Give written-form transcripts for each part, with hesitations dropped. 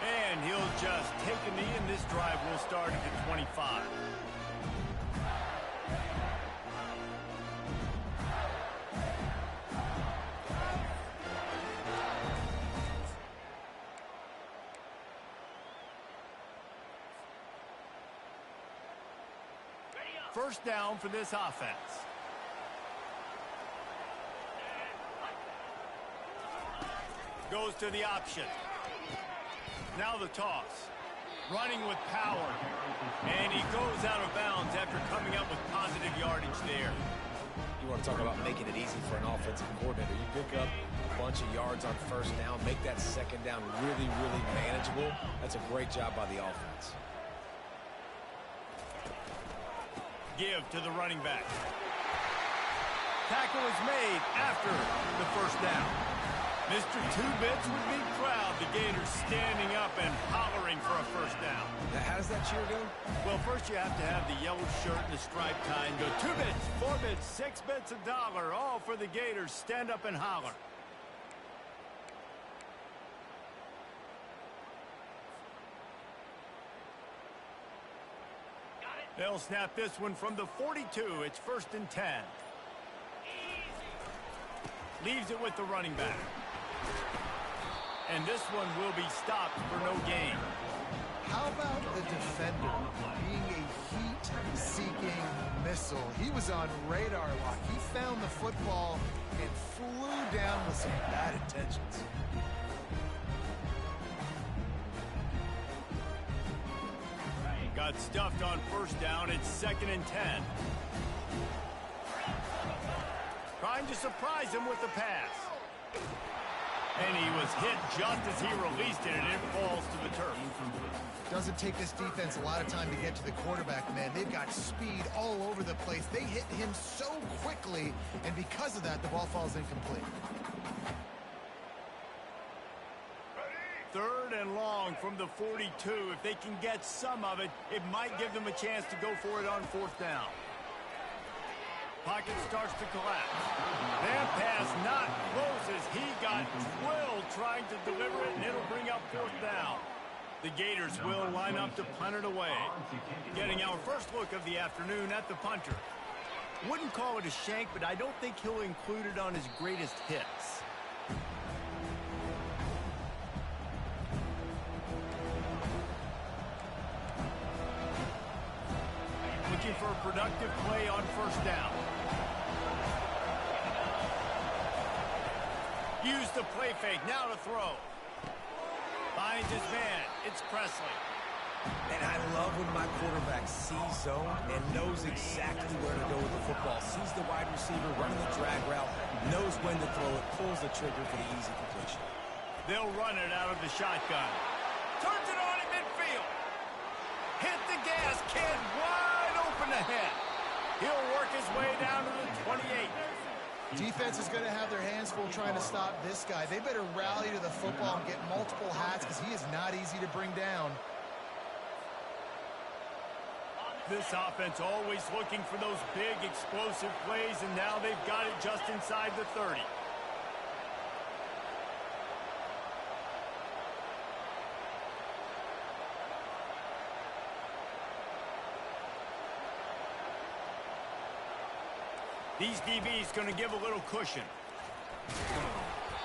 And he'll just take a knee, and this drive will start at the 25. First down for this offense. Goes to the option. Now the toss. Running with power. And he goes out of bounds after coming up with positive yardage there. You want to talk about making it easy for an offensive coordinator. You pick up a bunch of yards on first down, make that second down really, really manageable. That's a great job by the offense. Give to the running back. Tackle is made after the first down. Mr. Two-Bits would be proud. The Gators standing up and hollering for a first down. Now, how does that cheer go? Well, first you have to have the yellow shirt and the stripe tie and go 2 bits, 4 bits, 6 bits, $1, all for the Gators. Stand up and holler. They'll snap this one from the 42. It's 1st and 10. Leaves it with the running back. And this one will be stopped for no gain. How about the defender being a heat-seeking missile? He was on radar lock. He found the football and flew down with some bad intentions. Got stuffed on first down. It's 2nd and 10. Trying to surprise him with the pass. And he was hit just as he released it, and it falls to the turf. Doesn't take this defense a lot of time to get to the quarterback, man. They've got speed all over the place. They hit him so quickly, and because of that, the ball falls incomplete. 3rd and long from the 42. If they can get some of it, it might give them a chance to go for it on 4th down. Pocket starts to collapse. That pass not close as he got drilled trying to deliver it, and it'll bring up 4th down. The Gators will line up to punt it away. Getting our first look of the afternoon at the punter. Wouldn't call it a shank, but I don't think he'll include it on his greatest hits. Looking for a productive play on 1st down. Use the play fake, now to throw. Finds his man, it's Presley. And I love when my quarterback sees zone and knows exactly where to go with the football. Sees the wide receiver running the drag route, knows when to throw it, pulls the trigger for the easy completion. They'll run it out of the shotgun. Turns it on in midfield. Hit the gas, kid, wide open ahead. He'll work his way down to the 28. Defense is going to have their hands full trying to stop this guy. They better rally to the football and get multiple hats because he is not easy to bring down. This offense always looking for those big explosive plays, and now they've got it just inside the 30. These DBs going to give a little cushion.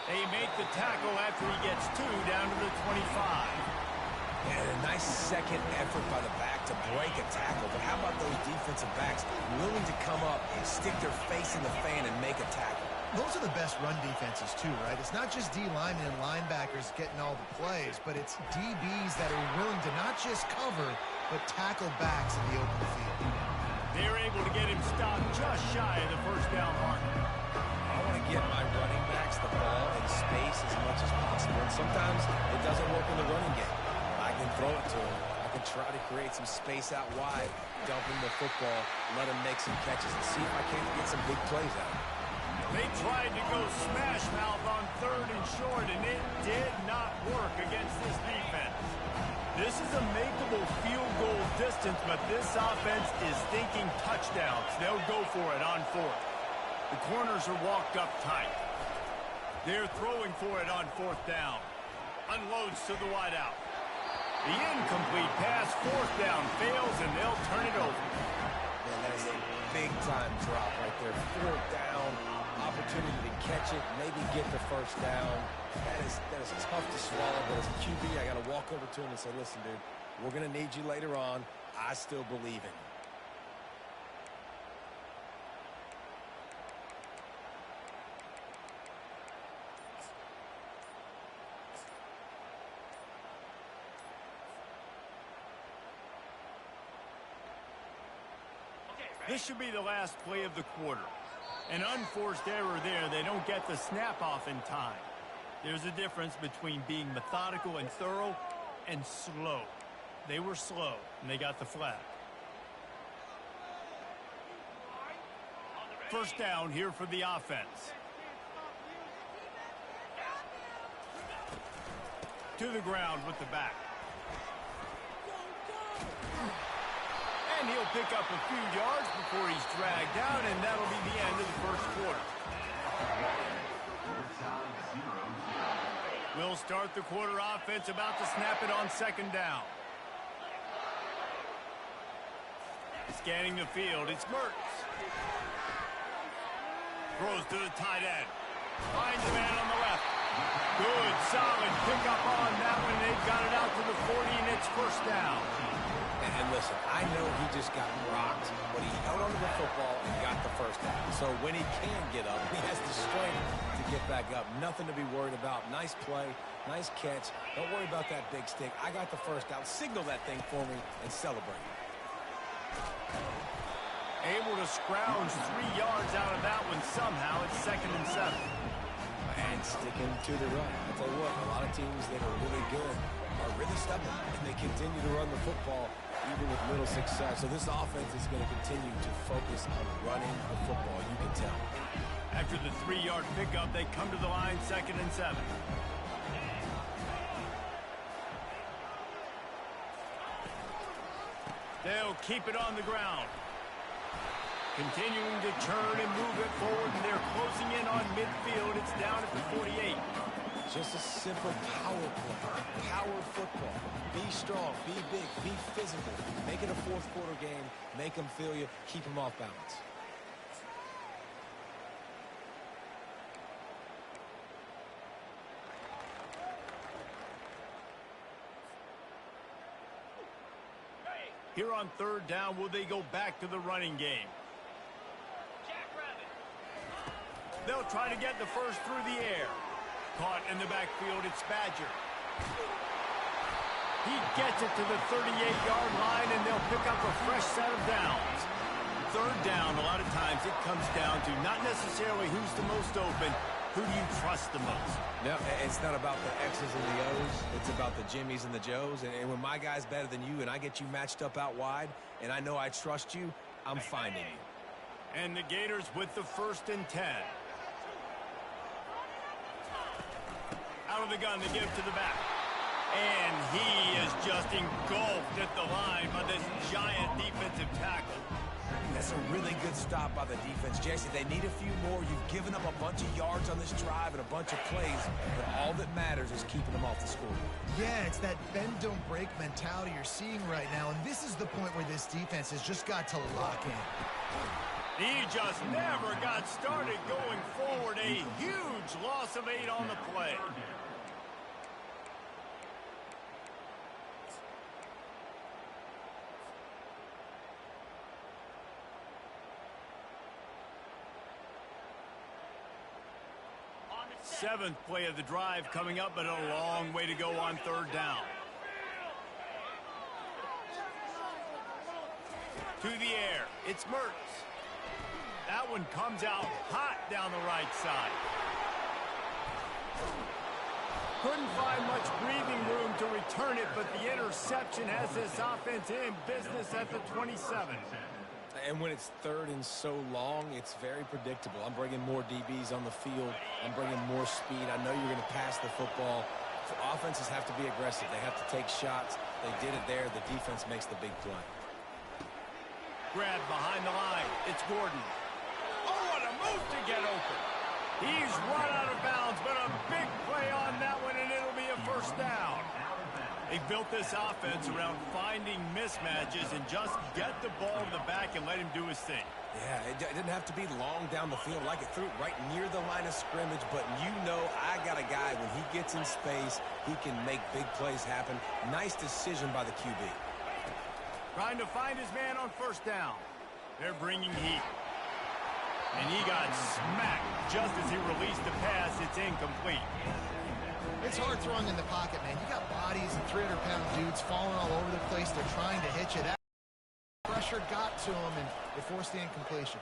They make the tackle after he gets 2 down to the 25. And a nice second effort by the back to break a tackle. But how about those defensive backs willing to come up and stick their face in the fan and make a tackle? Those are the best run defenses too, right? It's not just D linemen and linebackers getting all the plays, but it's DBs that are willing to not just cover, but tackle backs in the open field. They're able to get him stopped just shy of the first down mark. I want to get my running backs the ball in space as much as possible. And sometimes it doesn't work in the running game. I can throw it to him. I can try to create some space out wide, dump him the football, let him make some catches, and see if I can't get some big plays out of him. They tried to go smash mouth on 3rd and short, and it did not work against this defense. This is a makeable field goal distance, but this offense is thinking touchdowns. They'll go for it on 4th. The corners are walked up tight. They're throwing for it on 4th down. Unloads to the wideout. The incomplete pass, fourth down, fails, and they'll turn it over. Man, that is a big-time drop right there. Fourth down, opportunity to catch it, maybe get the first down. That is tough to swallow, but as a QB, I got to walk over to him and say, listen, dude, we're going to need you later on. I still believe in you. This should be the last play of the quarter. An unforced error there. They don't get the snap off in time. There's a difference between being methodical and thorough and slow. They were slow, and they got the flag. First down here for the offense. To the ground with the back. And he'll pick up a few yards before he's dragged down, and that'll be the end of the first quarter. We'll start the quarter offense, about to snap it on second down. Scanning the field, it's Mertz. Throws to the tight end. Finds a man on the left. Good, solid pickup on that one. They've got it out to the 40, and it's first down. And listen, I know he just got rocked, but he held onto the football and got the first down. So when he can get up, he has the strength to get back up. Nothing to be worried about. Nice play, nice catch. Don't worry about that big stick. I got the first down. Signal that thing for me and celebrate. Able to scrounge 3 yards out of that one somehow. It's 2nd and 7. And sticking to the run. I'll tell you what, a lot of teams that are really good are really stubborn, and they continue to run the football even with little success. So this offense is going to continue to focus on running the football, you can tell. After the 3-yard pickup, they come to the line, 2nd and 7. They'll keep it on the ground. Continuing to turn and move it forward, and they're closing in on midfield. It's down at the 48. Just a simple power play. Power football. Be strong, be big, be physical. Make it a fourth quarter game. Make them feel you. Keep them off balance. Here on third down, will they go back to the running game? They'll try to get the first through the air. Caught in the backfield, it's Badger. He gets it to the 38-yard line, and they'll pick up a fresh set of downs. Third down, a lot of times it comes down to not necessarily who's the most open, who do you trust the most? No, it's not about the X's and the O's. It's about the Jimmies and the Joes. And when my guy's better than you and I get you matched up out wide, and I know I trust you, I'm finding you. And the Gators with the 1st and 10. Out of the gun, they give to the back. And he is just engulfed at the line by this giant defensive tackle. That's a really good stop by the defense. Jesse, they need a few more. You've given up a bunch of yards on this drive and a bunch of plays, but all that matters is keeping them off the score. Yeah, it's that bend, don't break mentality you're seeing right now, and this is the point where this defense has just got to lock in. He just never got started going forward. A huge loss of 8 on the play. Seventh play of the drive coming up, but a long way to go on third down. To the air, it's Mertz. That one comes out hot down the right side. Couldn't find much breathing room to return it, but the interception has this offense in business at the 27. And when it's third and so long, it's very predictable. I'm bringing more DBs on the field. I'm bringing more speed. I know you're going to pass the football. Offenses have to be aggressive. They have to take shots. They did it there. The defense makes the big play. Grab behind the line. It's Gordon. Oh, what a move to get open. He's run out of bounds, but a big play on that one, and it'll be a first down. They built this offense around finding mismatches and just get the ball to the back and let him do his thing. Yeah, it didn't have to be long down the field. Like it threw it right near the line of scrimmage, but you know I got a guy, when he gets in space, he can make big plays happen. Nice decision by the QB. Trying to find his man on first down. They're bringing heat. And he got smacked just as he released the pass. It's incomplete. It's hard throwing in the pocket, man. You got bodies and 300-pound dudes falling all over the place. They're trying to hit you. That pressure got to him, and they forced the incompletion.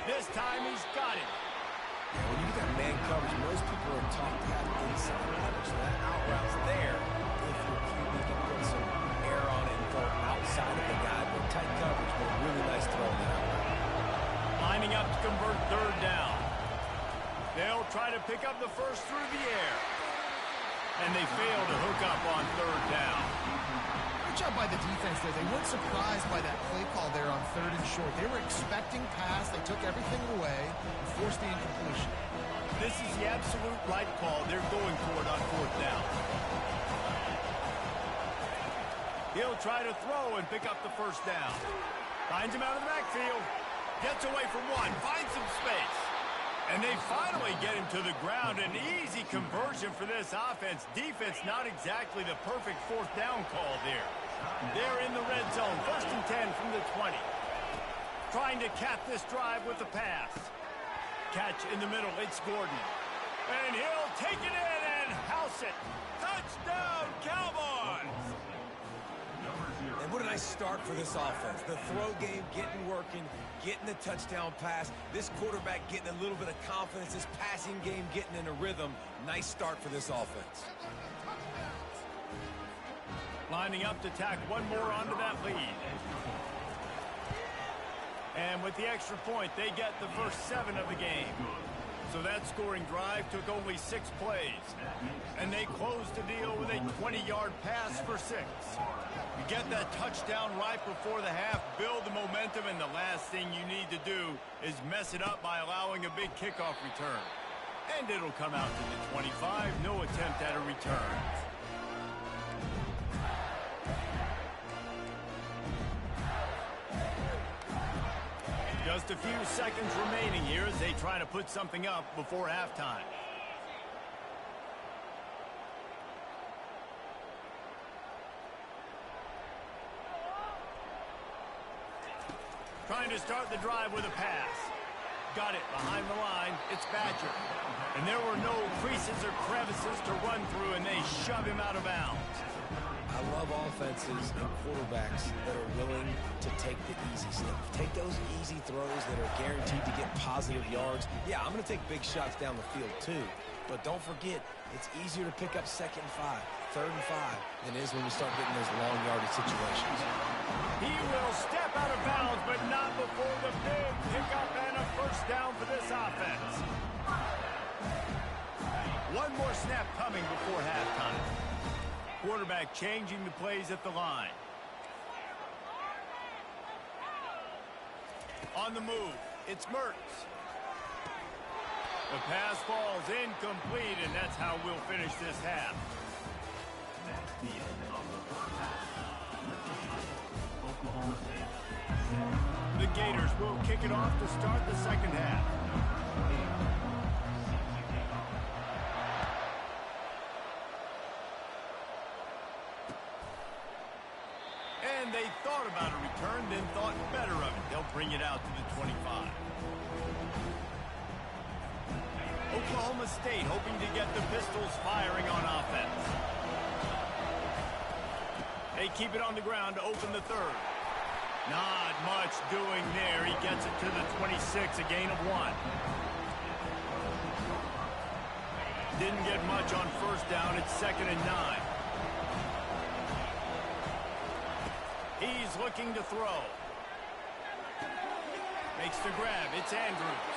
This time he's got it. Yeah, when you get that man coverage, most people are taught to have inside leverage. So that out route's there. If your QB can put some air on it and go outside of the guy, but tight coverage, but a really nice throw in that out route. Lining up to convert third down. They'll try to pick up the first through the air. And they fail to hook up on third down. Good job by the defense there. They weren't surprised by that play call there on 3rd and short. They were expecting pass. They took everything away and forced the incompletion. This is the absolute right call. They're going for it on 4th down. He'll try to throw and pick up the first down. Finds him out of the backfield. Gets away from one. Finds some space. And they finally get him to the ground. An easy conversion for this offense. Defense not exactly the perfect 4th down call there. They're in the red zone. 1st and 10 from the 20. Trying to cap this drive with the pass. Catch in the middle. It's Gordon. And he'll take it in and house it. Touchdown, Cowboys! And what a nice start for this offense. The throw game getting working, getting the touchdown pass. This quarterback getting a little bit of confidence. This passing game getting in a rhythm. Nice start for this offense. Lining up to tack one more onto that lead. And with the extra point, they get the first 7 of the game. So that scoring drive took only 6 plays. And they closed the deal with a 20-yard pass for 6. You get that touchdown right before the half, build the momentum, and the last thing you need to do is mess it up by allowing a big kickoff return. And it'll come out to the 25, no attempt at a return. Just a few seconds remaining here as they try to put something up before halftime. Trying to start the drive with a pass. Got it behind the line. It's Badger. And there were no creases or crevices to run through, and they shove him out of bounds. I love offenses and quarterbacks that are willing to take the easy stuff. Take those easy throws that are guaranteed to get positive yards. Yeah, I'm going to take big shots down the field too. But don't forget, it's easier to pick up 2nd and 5, 3rd and 5 than it is when you start getting those long yardage situations. He will step out of bounds, but not before the big pickup and a first down for this offense. One more snap coming before halftime. Quarterback changing the plays at the line. On the move, it's Mertz. The pass falls incomplete, and that's how we'll finish this half. The Gators will kick it off to start the second half. And they thought about a return, then thought better of it. They'll bring it out to the 25. Oklahoma State hoping to get the Pistols firing on offense. They keep it on the ground to open the 3rd. Not much doing there. He gets it to the 26, a gain of 1. Didn't get much on first down. It's 2nd and 9. He's looking to throw. Makes the grab. It's Andrews.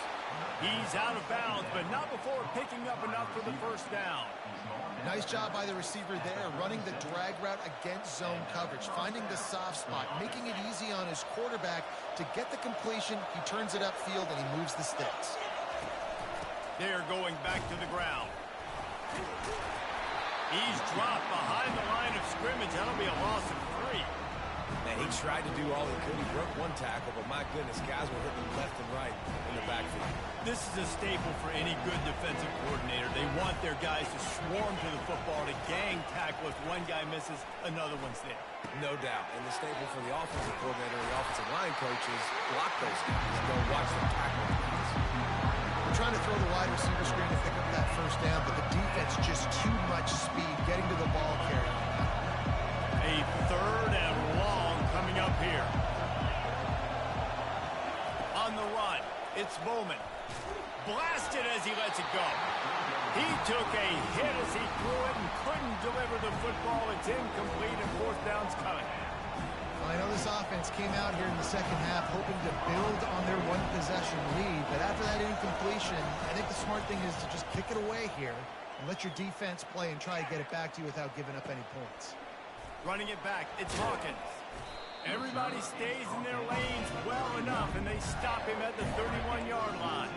He's out of bounds, but not before picking up enough for the first down. Nice job by the receiver there, running the drag route against zone coverage, finding the soft spot, making it easy on his quarterback to get the completion. He turns it upfield, and he moves the sticks. They're going back to the ground. He's dropped behind the line of scrimmage. That'll be a loss of 3. Man, he tried to do all he could. He broke one tackle, but my goodness, guys were hitting him left and right in the backfield. This is a staple for any good defensive coordinator. They want their guys to swarm to the football, to gang tackle. If one guy misses, another one's there. No doubt. And the staple for the offensive coordinator and the offensive line coaches, block those guys. Don't watch them tackle the guys. We're trying to throw the wide receiver screen to pick up that first down, but the defense just too much speed getting to the ball carrier. A 3rd and long coming up here. On the run, it's Bowman. Blasted as he lets it go. He took a hit as he threw it and couldn't deliver the football. It's incomplete and 4th down's coming. I know this offense came out here in the second half hoping to build on their one-possession lead, but after that incompletion, I think the smart thing is to just kick it away here and let your defense play and try to get it back to you without giving up any points. Running it back, it's Hawkins. Everybody stays in their lanes well enough, and they stop him at the 31-yard line.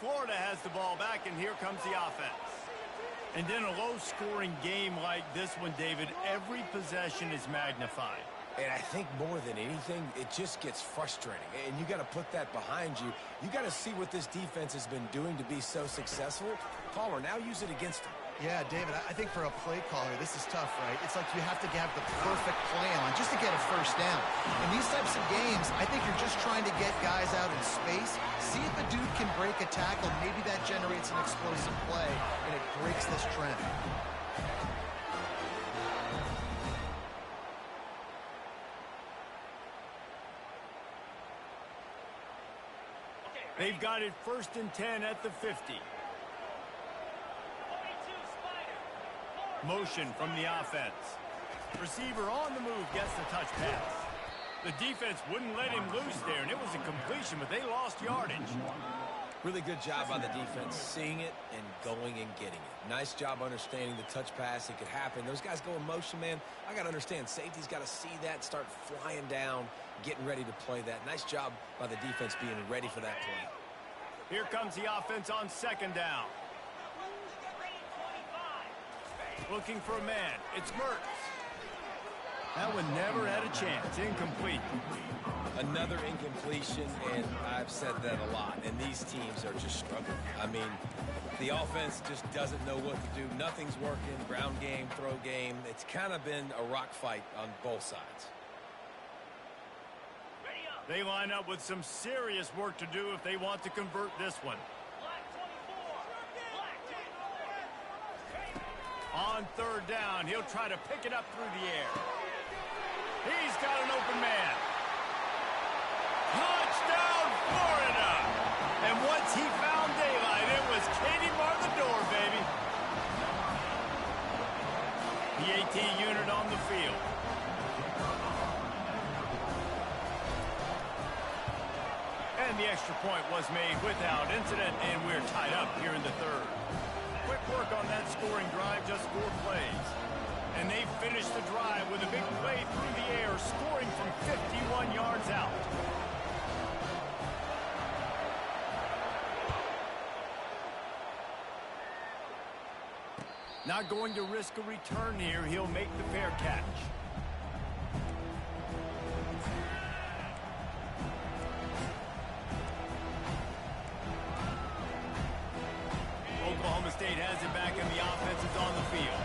Florida has the ball back, and here comes the offense. And in a low-scoring game like this one, David, every possession is magnified. And I think more than anything, it just gets frustrating. And you got to put that behind you. You got to see what this defense has been doing to be so successful. Caller, now use it against them. Yeah, David, I think for a play caller, this is tough, right? It's like you have to have the perfect plan on just to get a first down. In these types of games, I think you're just trying to get guys out in space, see if a dude can break a tackle. Maybe that generates an explosive play, and it breaks this trend. They've got it 1st and 10 at the 50. Motion from the offense. Receiver on the move gets the touch pass. The defense wouldn't let him loose there, and it was a completion, but they lost yardage. Really good job by the defense, seeing it and going and getting it. Nice job understanding the touch pass. It could happen. Those guys go in motion, man. I got to understand, safety's got to see that, start flying down, getting ready to play that. Nice job by the defense being ready for that play. Here comes the offense on 2nd down. Looking for a man. It's Mertz. That one never had a chance. Incomplete. Another incompletion, and I've said that a lot, and these teams are just struggling. I mean, the offense just doesn't know what to do. Nothing's working. Ground game, throw game. It's kind of been a rock fight on both sides. They line up with some serious work to do if they want to convert this one. On 3rd down, he'll try to pick it up through the air. He's got an open man. Touchdown, Florida! And once he found daylight, it was Katie bar the door, baby. The AT unit on the field. And the extra point was made without incident, and we're tied up here in the 3rd. Quick work on that scoring drive, just 4 plays. And they finished the drive with a big play through the air, scoring from 51 yards out. Not going to risk a return here. He'll make the fair catch. Oklahoma State has it back, and the offense is on the field.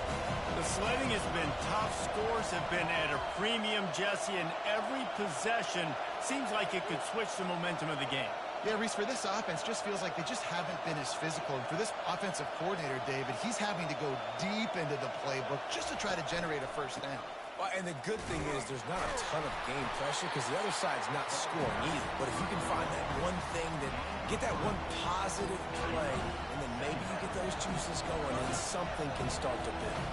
The sledding has been tough. Scores have been at a premium, Jesse, and every possession seems like it could switch the momentum of the game. Yeah, Reese, for this offense, just feels like they just haven't been as physical. And for this offensive coordinator, David, he's having to go deep into the playbook just to try to generate a first down. Well, and the good thing is there's not a ton of game pressure because the other side's not scoring either. But if you can find that one thing, that get that one positive play, and then maybe you get those juices going and something can start to build.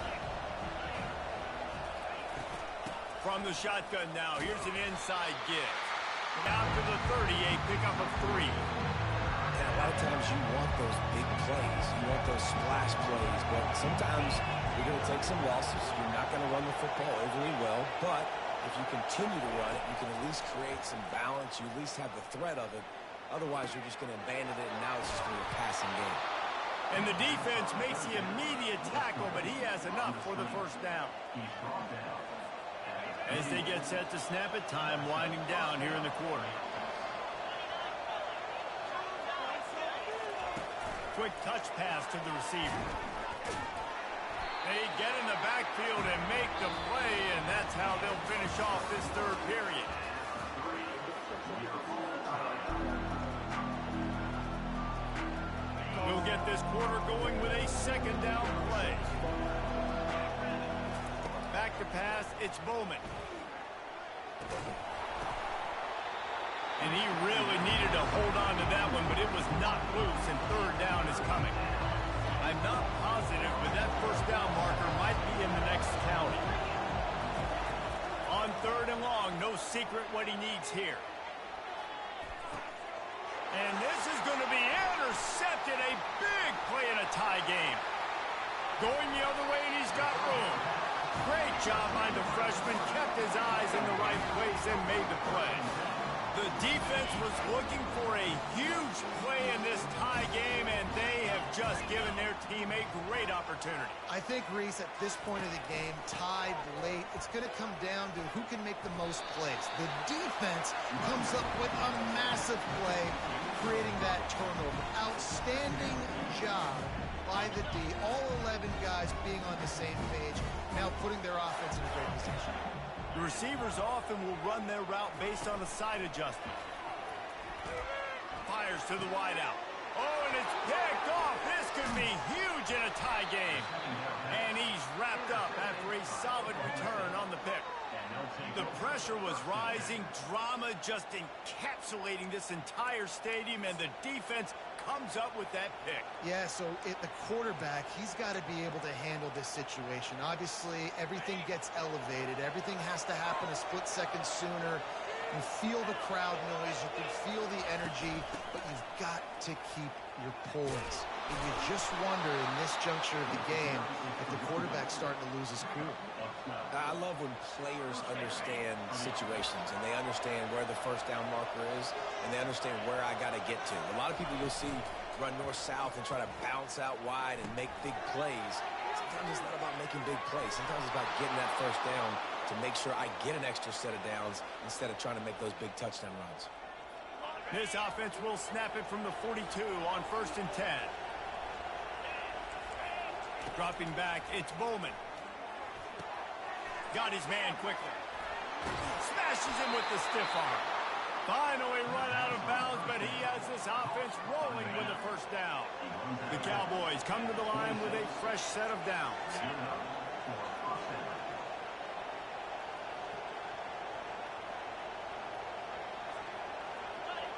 From the shotgun now, here's an inside give. Out to the 30, a pickup of 3. And a lot of times you want those big plays. You want those splash plays. But sometimes you're going to take some losses. You're not going to run the football overly well. But If you continue to run it, you can at least create some balance. You at least have the threat of it. Otherwise, you're just going to abandon it, and now it's just going to be a passing game. And the defense makes the immediate tackle, but he has enough for the first down. As they get set to snap it, time winding down here in the quarter. Quick touch pass to the receiver. They get in the backfield and make the play, and that's how they'll finish off this third period. We'll get this quarter going with a second down play. Back to pass, it's Bowman. And he really needed to hold on to that one, but it was not loose, and third down is coming. I'm not positive, but that first down marker might be in the next county. On third and long, no secret what he needs here. And this is going to be intercepted. A big play in a tie game. Going the other way, and he's got room. Great job by the freshman. Kept his eyes in the right place and made the play. The defense was looking for a huge play in this tie game, and they have just given their team a great opportunity. I think, Reese, at this point of the game, tied late, it's going to come down to who can make the most plays. The defense comes up with a massive play, creating that turnover. Outstanding job by the D. All 11 guys being on the same page, now putting their offense in a great position. The receivers often will run their route based on a side adjustment. Fires to the wideout. Oh, and it's picked off. This could be huge in a tie game. And he's wrapped up after a solid return on the pick. The pressure was rising. Drama just encapsulating this entire stadium, and the defense comes up with that pick. Yeah, so the quarterback, he's got to be able to handle this situation. Obviously, everything gets elevated. Everything has to happen a split second sooner. You feel the crowd noise. You can feel the energy, but you've got to keep your poise. And you just wonder in this juncture of the game if the quarterback's starting to lose his cool. I love when players understand situations and they understand where the first down marker is and they understand where I got to get to. A lot of people you'll see run north-south and try to bounce out wide and make big plays. Sometimes it's not about making big plays. Sometimes it's about getting that first down to make sure I get an extra set of downs instead of trying to make those big touchdown runs. This offense will snap it from the 42 on 1st and 10. Dropping back, it's Bowman. Got his man quickly. Smashes him with the stiff arm. Finally run out of bounds, but he has this offense rolling with the first down. The Cowboys come to the line with a fresh set of downs.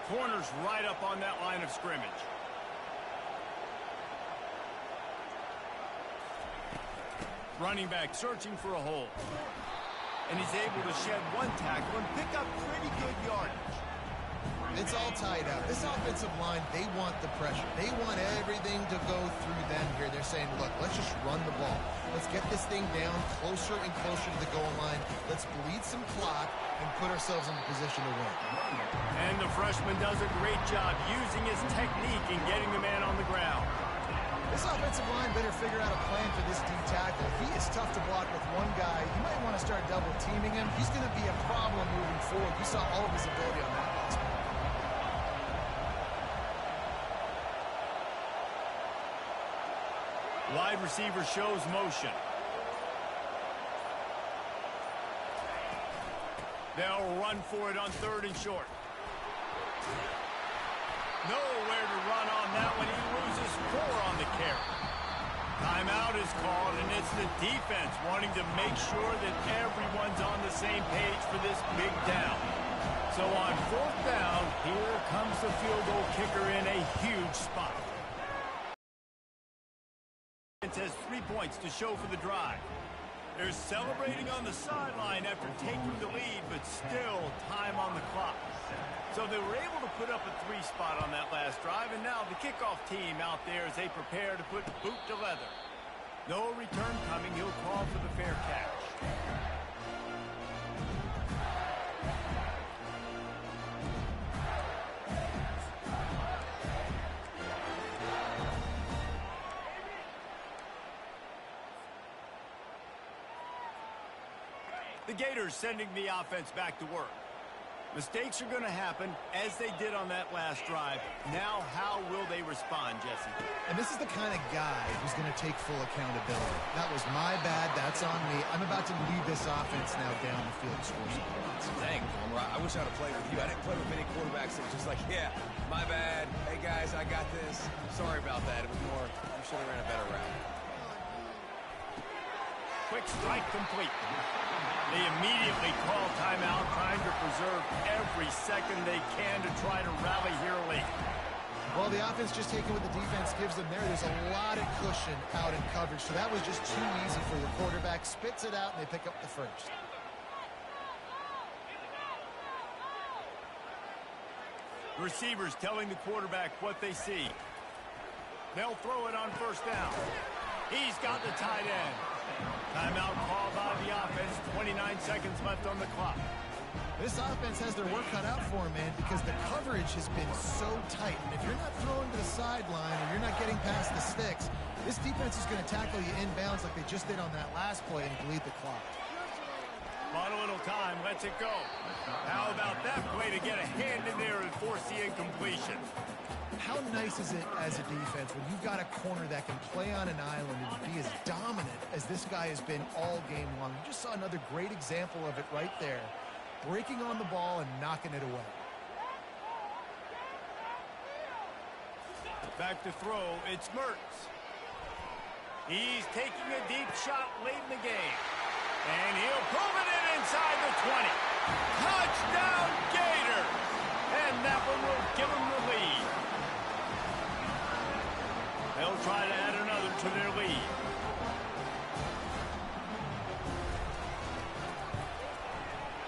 Corners right up on that line of scrimmage. Running back searching for a hole. And he's able to shed one tackle and pick up pretty good yardage. It's all tied up. This offensive line, they want the pressure. They want everything to go through them here. They're saying, look, let's just run the ball. Let's get this thing down closer and closer to the goal line. Let's bleed some clock and put ourselves in the position to win. And the freshman does a great job using his technique and getting the man on the ground. This offensive line better figure out a plan for this D tackle. If he is tough to block with one guy, you might want to start double teaming him. He's going to be a problem moving forward. You saw all of his ability on that last one. Wide receiver shows motion. They'll run for it on 3rd and short. Nowhere to run on that one. He loses 4 on the carry. Timeout is called, and it's the defense wanting to make sure that everyone's on the same page for this big down. So on 4th down, here comes the field goal kicker in a huge spot. It has 3 points to show for the drive. They're celebrating on the sideline after taking the lead, but still time on the clock. So they were able to put up a 3 spot on that last drive, and now the kickoff team out there as they prepare to put boot to leather. No return coming. He'll call for the fair catch. The Gators sending the offense back to work. Mistakes are going to happen, as they did on that last drive. Now, how will they respond, Jesse? And this is the kind of guy who's going to take full accountability. That was my bad. That's on me. I'm about to lead this offense now down the field and score some points. Dang, I wish I'd have played with you. I didn't play with many quarterbacks that were just like, yeah, my bad. Hey, guys, I got this. Sorry about that. It was more, you should have ran a better route. Quick strike complete. They immediately call timeout, trying to preserve every second they can to try to rally here late. Well, the offense just taking what the defense gives them there. There's a lot of cushion out in coverage, so that was just too easy for the quarterback. Spits it out, and they pick up the first. Receivers telling the quarterback what they see. They'll throw it on first down. He's got the tight end. Timeout called by the offense. 29 seconds left on the clock. This offense has their work cut out for them, man, because the coverage has been so tight. And if you're not throwing to the sideline or you're not getting past the sticks, this defense is going to tackle you inbounds like they just did on that last play and bleed the clock. On a little time, lets it go. How about that play to get a hand in there and force the incompletion? How nice is it as a defense when you've got a corner that can play on an island and be as dominant as this guy has been all game long? You just saw another great example of it right there. Breaking on the ball and knocking it away. Back to throw, it's Mertz. He's taking a deep shot late in the game. And he'll prove it in inside the 20. Touchdown, Gator! And that one will give him the lead. They'll try to add another to their lead.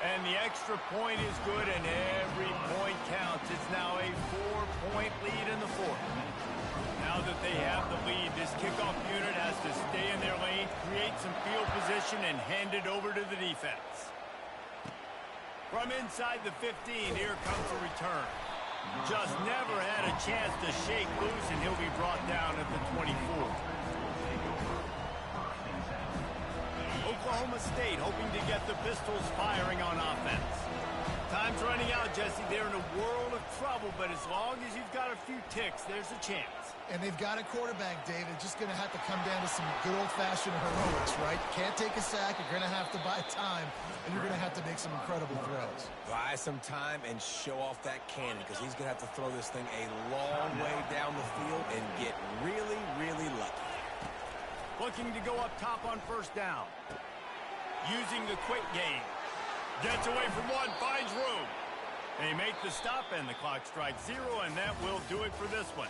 And the extra point is good, and every point counts. It's now a 4-point lead in the fourth. Now that they have the lead, this kickoff unit has to stay in their lane, create some field position, and hand it over to the defense. From inside the 15, here comes a return. Just never had a chance to shake loose, and he'll be brought down at the 24. Oklahoma State hoping to get the Pistols firing on offense. Time's running out, Jesse. They're in a world of trouble, but as long as you've got a few ticks, there's a chance. And they've got a quarterback, David. Just going to have to come down to some good old-fashioned heroics, right? Can't take a sack. You're going to have to buy time, and you're going to have to make some incredible throws. Buy some time and show off that cannon, because he's going to have to throw this thing a long way down the field and get really, really lucky. Looking to go up top on first down. Using the quick game. Gets away from one, finds room. They make the stop, and the clock strikes 0, and that will do it for this one.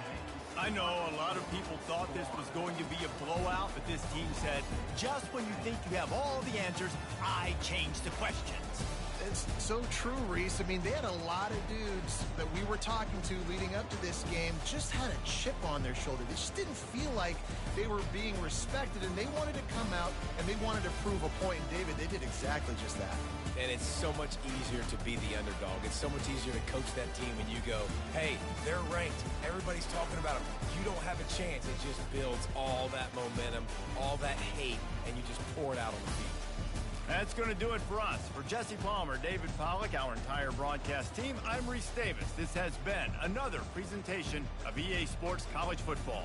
I know a lot of people thought this was going to be a blowout, but this team said, just when you think you have all the answers, I change the questions. It's so true, Reese. I mean, they had a lot of dudes that we were talking to leading up to this game just had a chip on their shoulder. They just didn't feel like they were being respected, and they wanted to come out, and they wanted to prove a point. And, David, they did exactly just that. And it's so much easier to be the underdog. It's so much easier to coach that team when you go, hey, they're ranked. Everybody's talking about them. You don't have a chance. It just builds all that momentum, all that hate, and you just pour it out on the field. That's going to do it for us. For Jesse Palmer, David Pollack, our entire broadcast team, I'm Reese Davis. This has been another presentation of EA Sports College Football.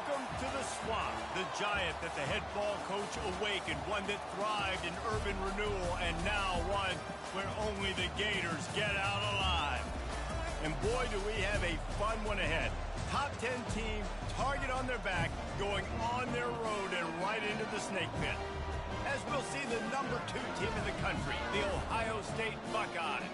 Welcome to the Swamp, the giant that the head ball coach awakened, one that thrived in urban renewal, and now one where only the Gators get out alive. And boy, do we have a fun one ahead. Top 10 team, target on their back, going on their road and right into the snake pit. As we'll see the number 2 team in the country, the Ohio State Buckeyes,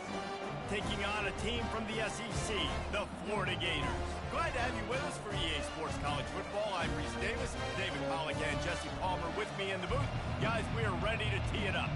taking on a team from the SEC, the Florida Gators. Glad to have you with us for EA Sports College Football. I'm Reese Davis, David Pollack, and Jesse Palmer with me in the booth. Guys, we are ready to tee it up.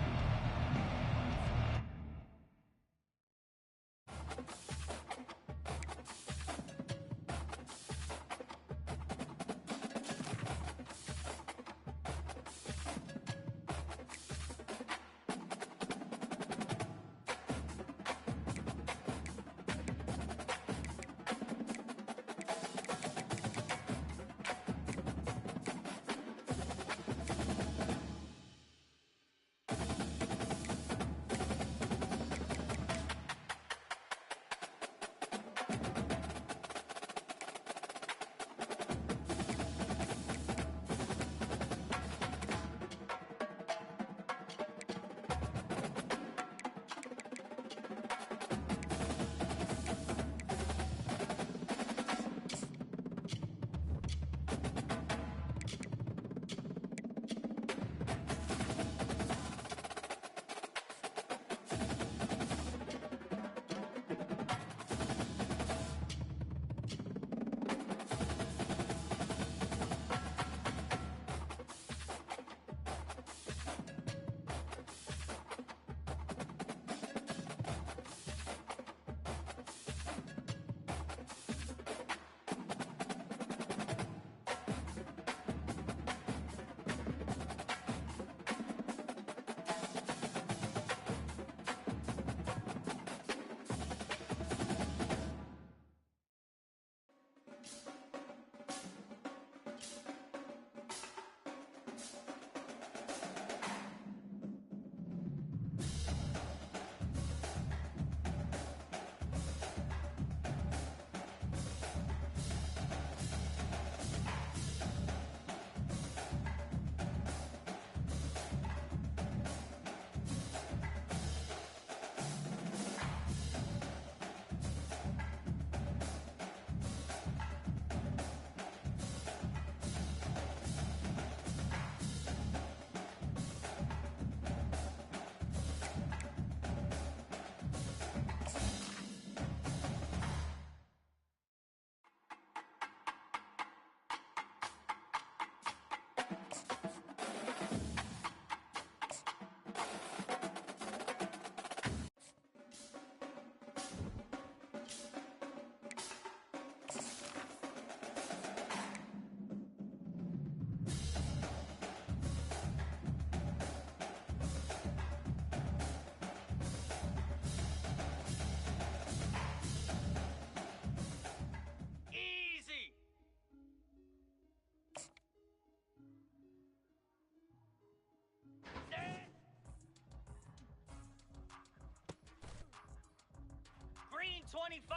Green 25.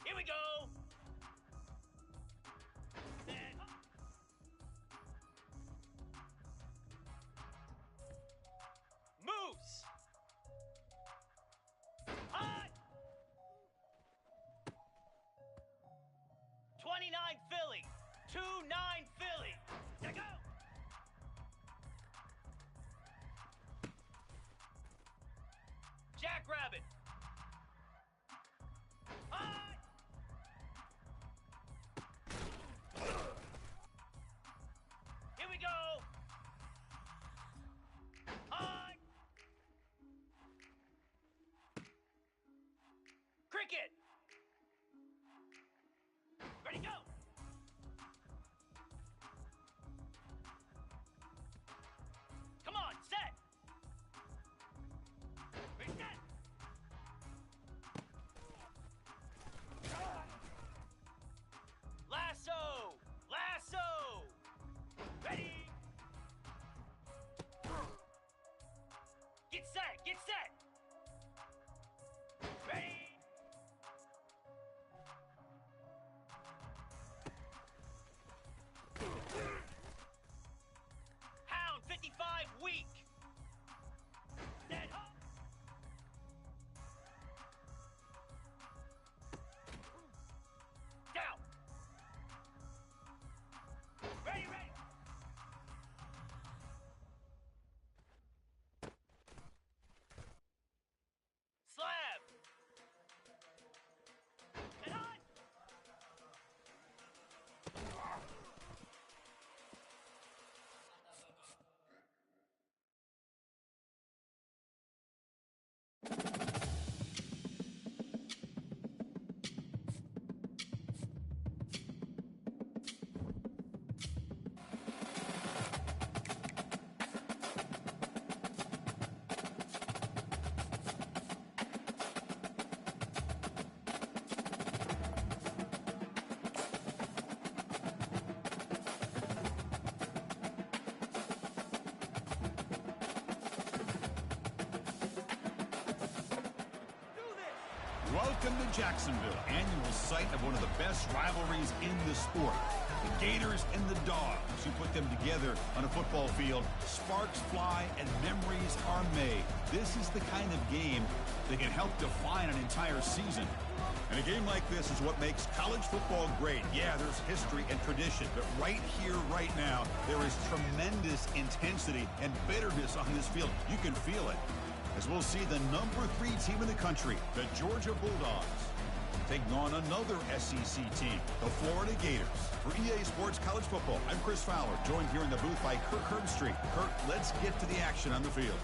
Here we go. Moose. Hot. 29 Philly. 2-9 Philly. There go. Jackrabbit. Hot. Here we go. Hot. Cricket. Ready, go. Come on, set. Ready, set. Welcome to Jacksonville, annual site of one of the best rivalries in the sport. The Gators and the Dogs. You put them together on a football field, sparks fly and memories are made. This is the kind of game that can help define an entire season. And a game like this is what makes college football great. Yeah, there's history and tradition, but right here, right now, there is tremendous intensity and bitterness on this field. You can feel it. As we'll see the number 3 team in the country, the Georgia Bulldogs, taking on another SEC team, the Florida Gators. For EA Sports College Football, I'm Chris Fowler, joined here in the booth by Kirk Herbstreit. Kirk, let's get to the action on the field.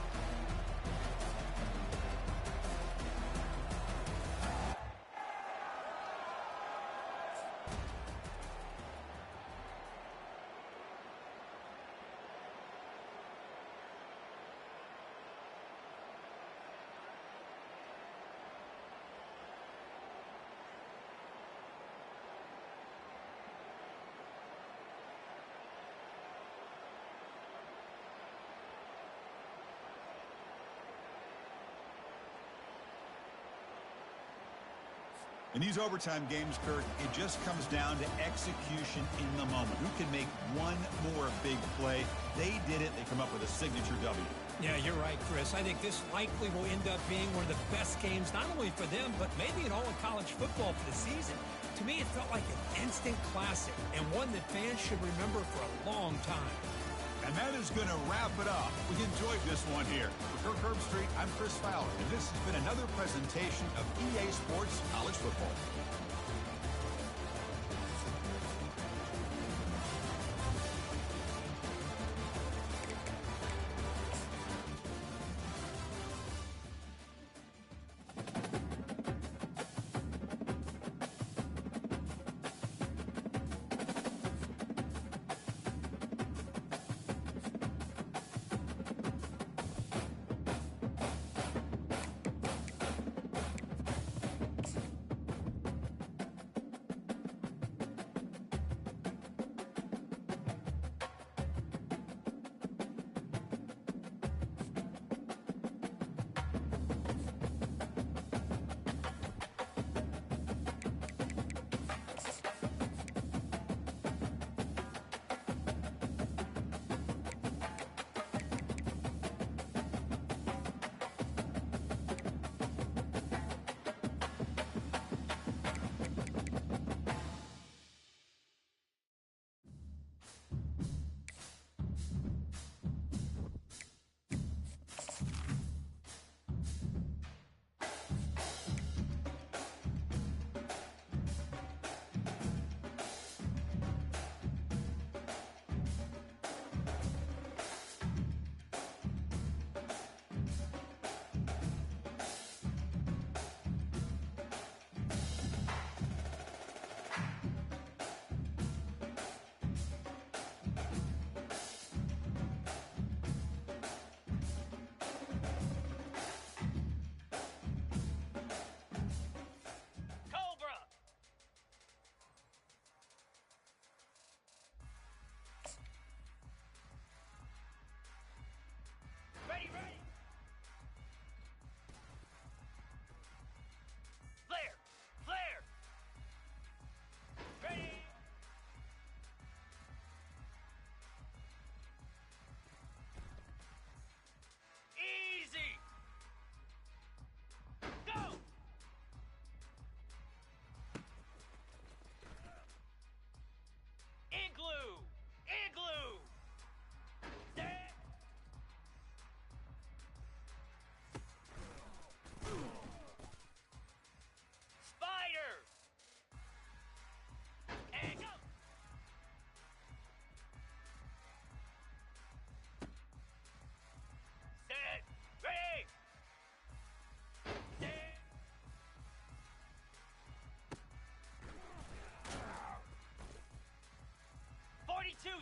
In these overtime games, Kirk, it just comes down to execution in the moment. Who can make one more big play? They did it. They come up with a signature W. Yeah, you're right, Chris. I think this likely will end up being one of the best games, not only for them, but maybe in all of college football for the season. To me, it felt like an instant classic and one that fans should remember for a long time. And that is going to wrap it up. We enjoyed this one here. For Kirk Herbstreit, I'm Chris Fowler, and this has been another presentation of EA Sports College Football.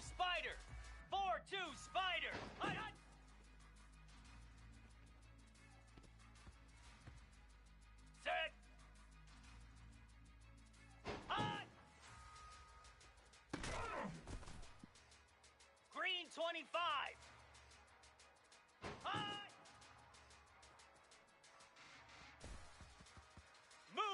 Spider! 4-2 Spider! Hut, hut. Set! Hut! Green 25! Hut! Move!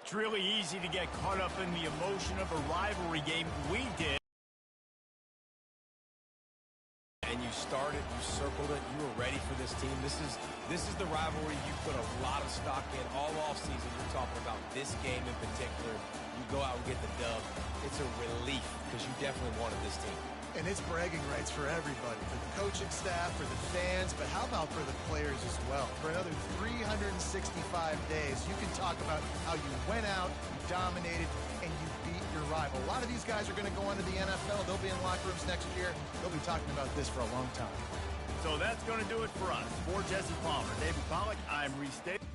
It's really easy to get caught up in the emotion of a rivalry game. We did. And you started, you circled it, you were ready for this team. This is the rivalry you put a lot of stock in all offseason. You're talking about this game in particular. You go out and get the dub. It's a relief because you definitely wanted this team. And it's bragging rights for everybody, for the coaching staff, for the fans, but how about for the players as well? For another 365 days, you can talk about how you went out, you dominated, and you beat your rival. A lot of these guys are going to go on to the NFL. They'll be in locker rooms next year. They'll be talking about this for a long time. So that's going to do it for us. For Jesse Palmer, David Pollack, I'm Reese Davis.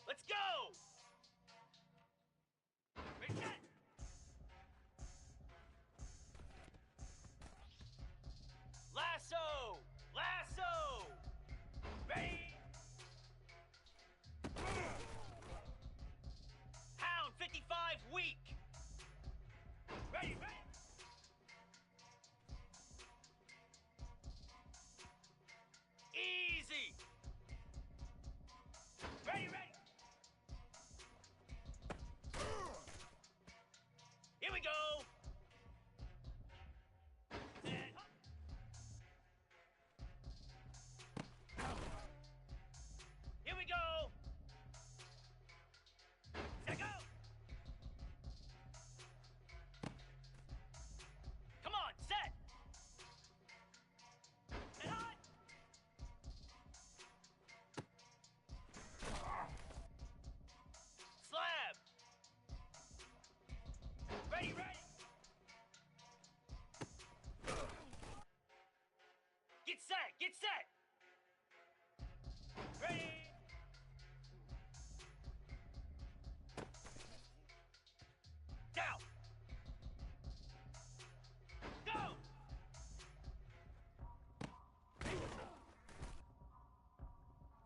Let's go! Reset! Lasso! Lasso! Ready! Pound 55 weak! Ready, ready! Easy! Ready, ready! Here we go! Here we go! Set, go! Come on, set! And on! Slab! Ready, ready! Get set! Get set! Ready! Down! Go!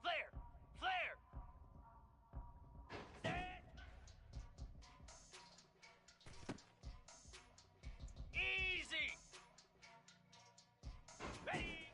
Flare! Flare! Set! Easy! Ready!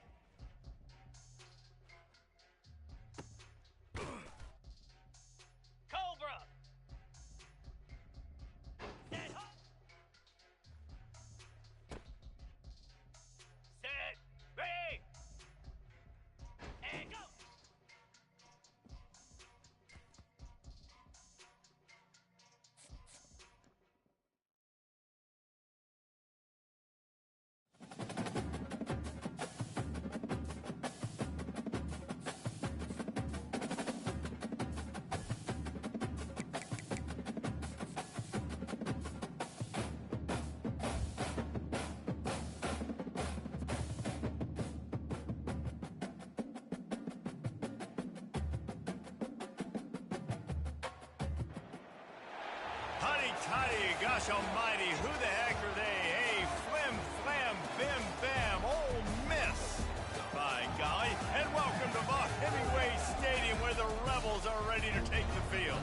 Huddy, gosh almighty, who the heck are they? Hey, flim, flam, bim, bam, Ole Miss. By golly, and welcome to Hemingway Stadium where the Rebels are ready to take the field.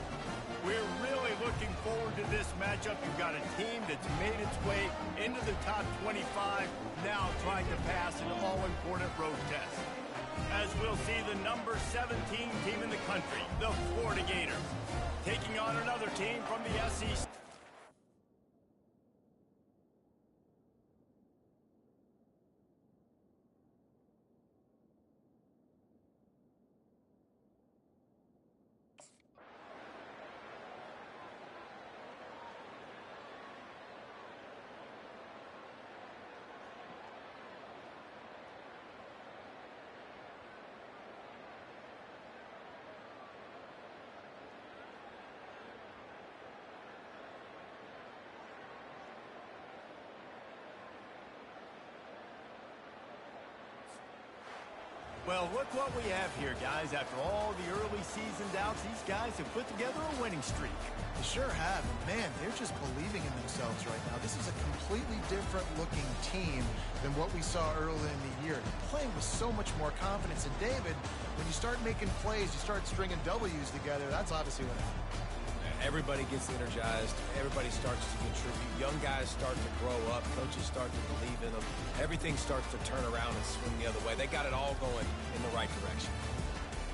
We're really looking forward to this matchup. You've got a team that's made its way into the top 25, now trying to pass an all-important road test. As we'll see the number 17 team in the country, the Florida Gators, taking on another team from the SEC. Well, look what we have here, guys. After all the early season doubts, these guys have put together a winning streak. They sure have. And man, they're just believing in themselves right now. This is a completely different looking team than what we saw early in the year. They're playing with so much more confidence. And David, when you start making plays, you start stringing W's together, that's obviously what happened. Everybody gets energized. Everybody starts to contribute. Young guys start to grow up. Coaches start to believe in them. Everything starts to turn around and swing the other way. They got it all going in the right direction.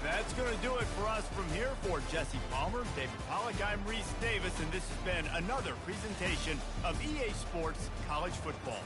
That's going to do it for us from here. For Jesse Palmer, David Pollack, I'm Reese Davis, and this has been another presentation of EA Sports College Football.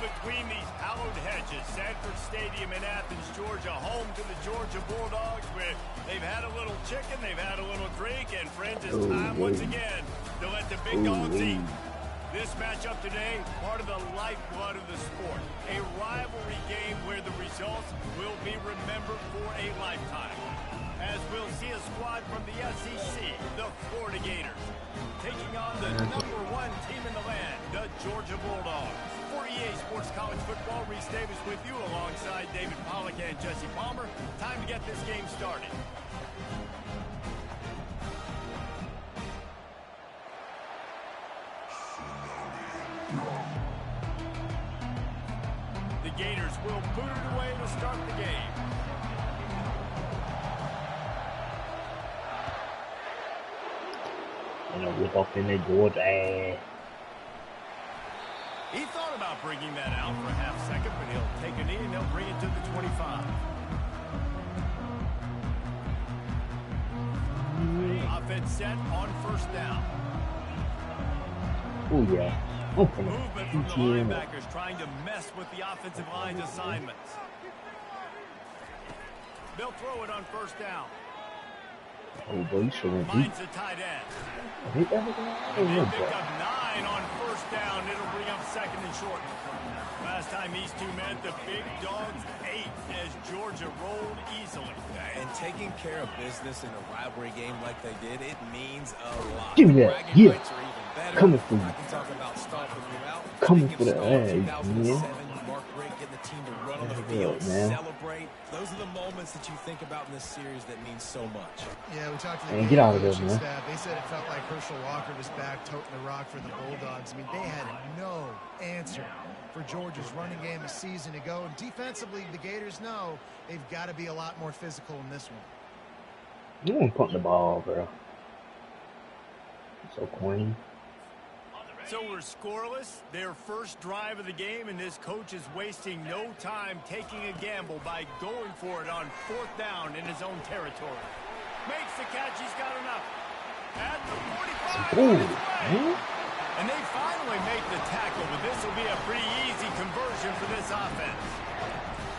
between these hallowed hedges. Sanford Stadium in Athens, Georgia, home to the Georgia Bulldogs. They've had a little chicken, they've had a little drink, and friends, it's time once again to let the big dogs eat. This matchup today, part of the lifeblood of the sport. A rivalry game where the results will be remembered for a lifetime. As we'll see a squad from the SEC, the Florida Gators, taking on the #1 team in the land, the Georgia Bulldogs. For EA Sports College Football, Reese Davis with you alongside David Pollack and Jesse Palmer. Time to get this game started. The Gators will boot it away to start the game. Whip off in the Georgia. He thought about bringing that out for a half second, but he'll take a knee and they'll bring it to the 25. Offense set on first down. Oh, yeah. Movement from the linebackers trying to mess with the offensive line's assignments. They'll throw it on first down. Oh, boy, so Finds the tight end. They pick up 9 on first down. It'll bring up second and short. Last time these two met, the big dogs ate as Georgia rolled easily. And taking care of business in a rivalry game like they did, it means a lot. Give me that. Yeah. Coming for you. I can talk about stomping you out. Coming for the ass, man. Mark Rick getting the team to run on the field, celebrate. Those are the moments that you think about in this series that mean so much. Yeah, we talked to the get out of there, coaching man. staff. They said it felt like Herschel Walker was back toting the rock for the Bulldogs. I mean, they had no answer for Georgia's running game a season ago. And defensively, the Gators know they've got to be a lot more physical in this one. You won't punt the ball, bro. So corny. So we're scoreless, their first drive of the game, and this coach is wasting no time taking a gamble by going for it on fourth down in his own territory. Makes the catch, he's got enough. At the 45, on his way. And they finally make the tackle, but this will be a pretty easy conversion for this offense.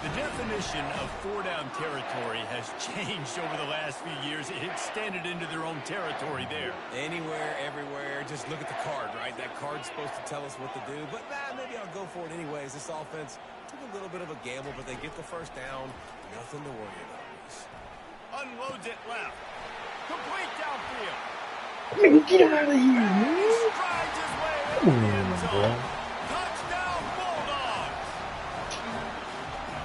The definition of four-down territory has changed over the last few years. It extended into their own territory there. Anywhere, everywhere, just look at the card, right? That card's supposed to tell us what to do, but maybe I'll go for it anyways. This offense took a little bit of a gamble, but they get the first down. Nothing to worry about. Unloads it left. Complete downfield. Man, get out of here, man. He strides his way into the end zone. Touchdown, Bulldogs.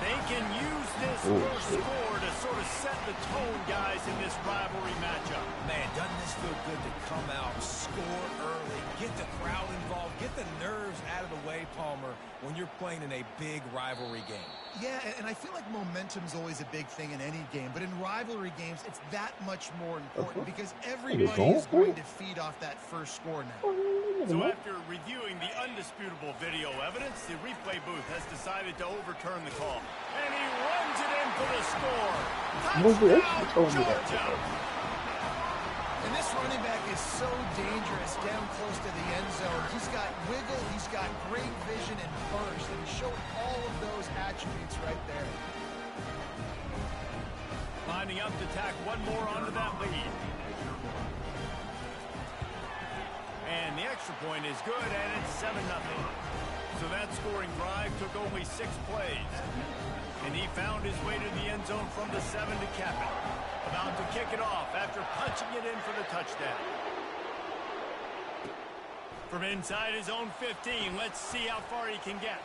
They can use this first score to sort of set the tone, guys, in this rivalry matchup. Man, doesn't this feel good to come out, score early, get the crowd involved, get the nerves out of the way, Palmer, when you're playing in a big rivalry game? Yeah, and I feel like momentum's always a big thing in any game, but in rivalry games, it's that much more important because everybody is going to feed off that first score now. So after reviewing the undisputable video evidence, the replay booth has decided to overturn the call. And he runs it in for the score. Touchdown, Georgia! And this running back is so dangerous down close to the end zone. He's got wiggle, he's got great vision and burst, and he showed all of those attributes right there. Lining up to tack one more onto that lead. And the extra point is good, and it's 7-0. So that scoring drive took only 6 plays. And he found his way to the end zone from the 7 to cap it. About to kick it off after punching it in for the touchdown. From inside his own 15, let's see how far he can get.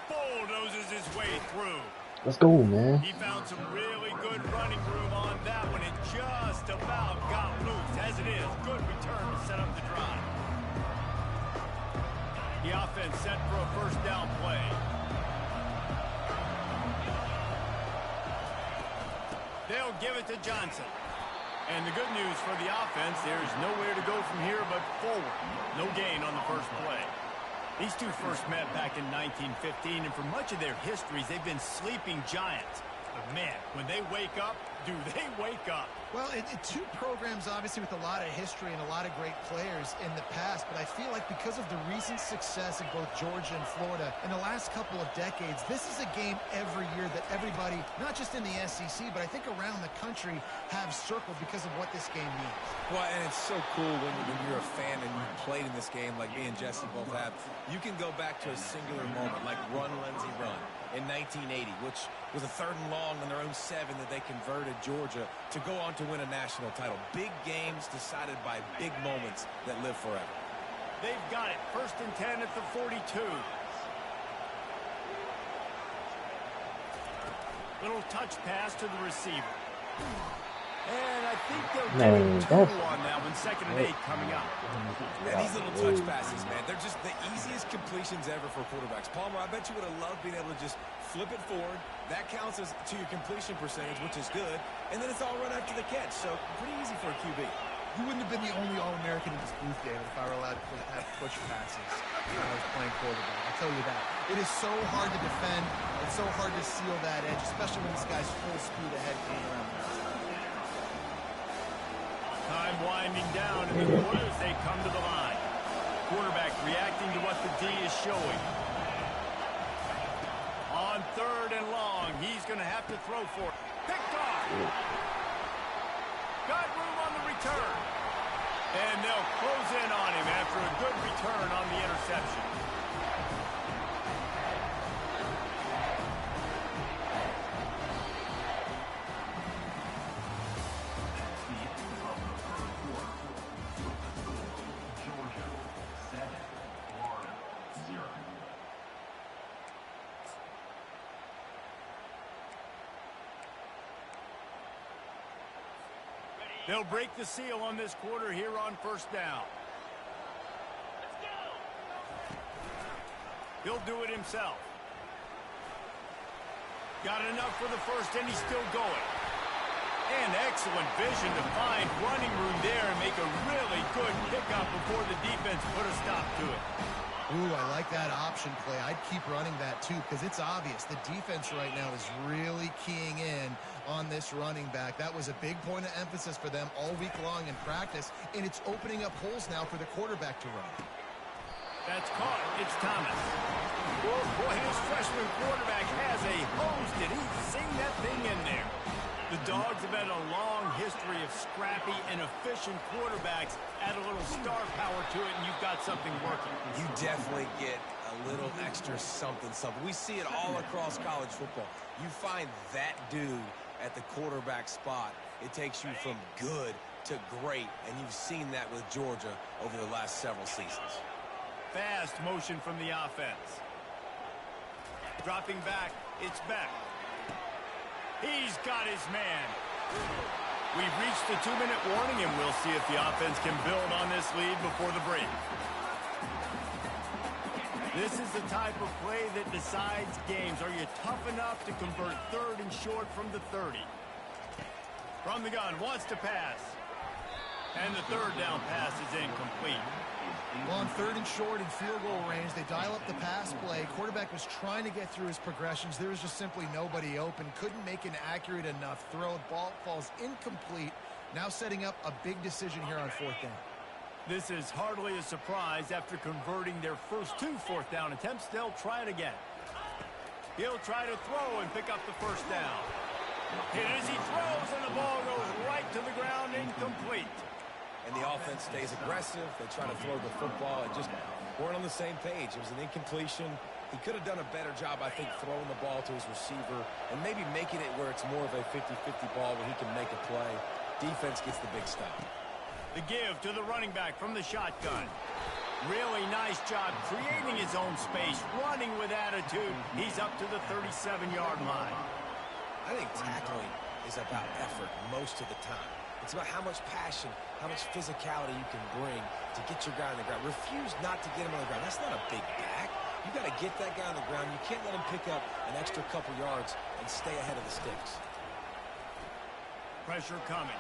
Bulldozes his way through. Let's go, man. He found some really good running room on that one. It just about got loose. As it is, good return to set up the drive. The offense set for a first down play. They'll give it to Johnson. And the good news for the offense, there's nowhere to go from here but forward. No gain on the first play. These two first met back in 1915, and for much of their histories, they've been sleeping giants. But man, when they wake up, do they wake up? Well, two programs, obviously, with a lot of history and a lot of great players in the past, but I feel like because of the recent success in both Georgia and Florida in the last couple of decades, this is a game every year that everybody, not just in the SEC, but I think around the country, have circled because of what this game means. Well, and it's so cool when you're a fan and you played in this game like me and Jesse both have. You can go back to a singular moment like Run, Lindsey, Run in 1980, which was a 3rd and long on their own 7 that they converted Georgia to go on to win a national title. Big games decided by big moments that live forever. They've got it. 1st and 10 at the 42. Little touch pass to the receiver. And I think they'll do 2 on that one. 2nd and 8 coming up. And these little touch passes, man, they're just the easiest completions ever for quarterbacks. Palmer, I bet you would have loved being able to just flip it forward. That counts as to your completion percentage, which is good. And then it's all run after the catch. So pretty easy for a QB. You wouldn't have been the only All-American in this booth, David, if I were allowed to have push passes when I was playing quarterback. I'll tell you that. It is so hard to defend. It's so hard to seal that edge, especially when this guy's full speed ahead coming around. Time winding down in the quarter as they come to the line. Quarterback reacting to what the D is showing. On 3rd and long, he's going to have to throw for it. Picked off. Got room on the return. And they'll close in on him after a good return on the interception. They'll break the seal on this quarter here on 1st down. He'll do it himself. Got enough for the 1st, and he's still going. And excellent vision to find running room there and make a really good pickup before the defense put a stop to it. Ooh, I like that option play. I'd keep running that, too, because it's obvious. The defense right now is really keying in on this running back. That was a big point of emphasis for them all week long in practice, and it's opening up holes now for the quarterback to run. That's caught. It's Thomas. Oh, boy, his freshman quarterback has a hose. Did he sing that thing in there? The Dogs have had a long history of scrappy and efficient quarterbacks. Add a little star power to it, and you've got something working. You definitely get a little extra something. We see it all across college football. You find that dude at the quarterback spot, it takes you from good to great, and you've seen that with Georgia over the last several seasons. Fast motion from the offense. Dropping back, it's Beck. He's got his man. We've reached the 2-minute warning, and we'll see if the offense can build on this lead before the break. This is the type of play that decides games. Are you tough enough to convert 3rd and short from the 30? From the gun, wants to pass. And the 3rd down pass is incomplete. Well, on 3rd and short in field goal range, they dial up the pass play. Quarterback was trying to get through his progressions. There was just simply nobody open. Couldn't make an accurate enough throw. Ball falls incomplete. Now setting up a big decision here on 4th down. This is hardly a surprise. After converting their first 2 4th down attempts, they'll try it again. He'll try to throw and pick up the 1st down. And as he throws, and the ball goes right to the ground, incomplete. And the offense stays aggressive. They try to throw the football and just weren't on the same page. It was an incompletion. He could have done a better job, I think, throwing the ball to his receiver and maybe making it where it's more of a 50-50 ball where he can make a play. Defense gets the big stop. The give to the running back from the shotgun. Really nice job creating his own space, running with attitude. He's up to the 37-yard line. I think tackling is about effort most of the time. It's about how much passion, how much physicality you can bring to get your guy on the ground. Refuse not to get him on the ground. That's not a big back. You got to get that guy on the ground. You can't let him pick up an extra couple yards and stay ahead of the sticks. Pressure coming.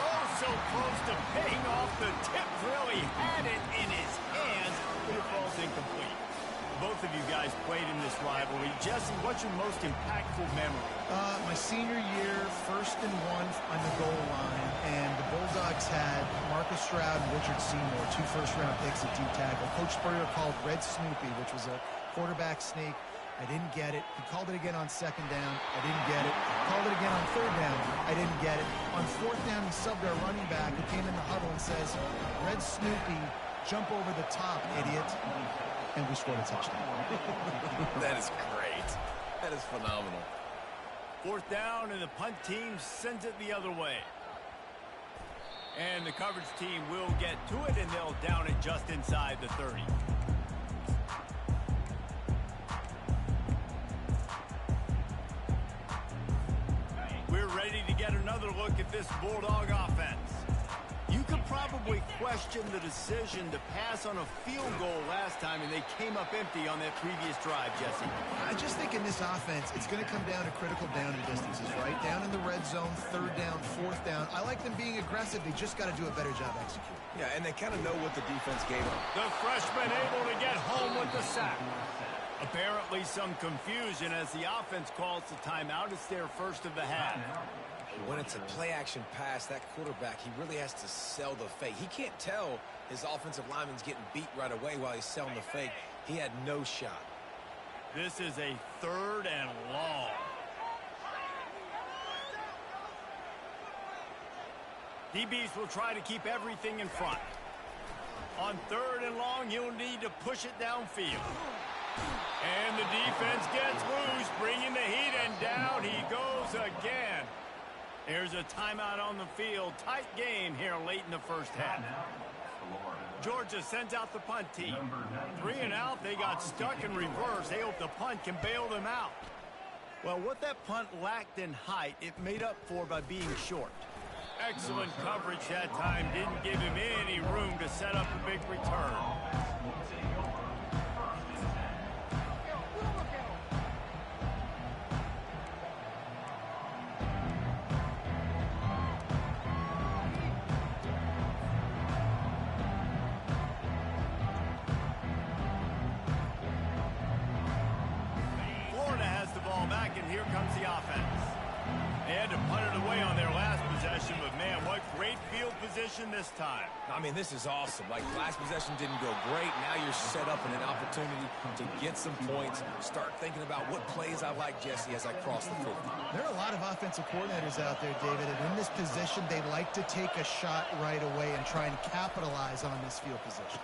Oh, so close to paying off. The tip really had it in his hands, but it falls incomplete. both of you guys played in this rivalry. Jesse, what's your most impactful memory? My senior year, 1st and 1 on the goal line, and the Bulldogs had Marcus Stroud and Richard Seymour, 2 first-round picks at D-tackle. Coach Spurrier called Red Snoopy, which was a quarterback sneak. I didn't get it. He called it again on 2nd down. I didn't get it. He called it again on 3rd down. I didn't get it. On 4th down, he subbed our running back who came in the huddle and says, Red Snoopy, jump over the top, idiot. And we scored a touchdown. That is great. That is phenomenal. 4th down, and the punt team sends it the other way. And the coverage team will get to it, and they'll down it just inside the 30. We're ready to get another look at this Bulldog offense. You could probably question the decision to pass on a field goal last time, and they came up empty on that previous drive, Jesse. I just think in this offense, it's going to come down to critical down and distances, right? Down in the red zone, 3rd down, 4th down. I like them being aggressive. They just got to do a better job executing. Yeah, and they kind of know what the defense gave them. The freshman able to get home with the sack. Apparently some confusion as the offense calls the timeout. It's their first of the half. When it's a play-action pass, that quarterback, he really has to sell the fake. He can't tell his offensive lineman's getting beat right away while he's selling the fake. He had no shot. This is a 3rd and long. DBs will try to keep everything in front. On 3rd and long, you'll need to push it downfield. And the defense gets loose, bringing the heat, and down he goes again. There's a timeout on the field. Tight game here late in the first half. Georgia sends out the punt team. 3 and out. They got stuck in reverse. They hope the punt can bail them out. Well, what that punt lacked in height, it made up for by being short. Excellent coverage that time. Didn't give him any room to set up a big return. And here comes the offense. They had to punt it away on their last possession, but man, what great field position this time. I mean, this is awesome. Like, last possession didn't go great. Now you're set up in an opportunity to get some points. Start thinking about what plays I like, Jesse, as I cross the 50. There are a lot of offensive coordinators out there, David, and in this position, they like to take a shot right away and try and capitalize on this field position.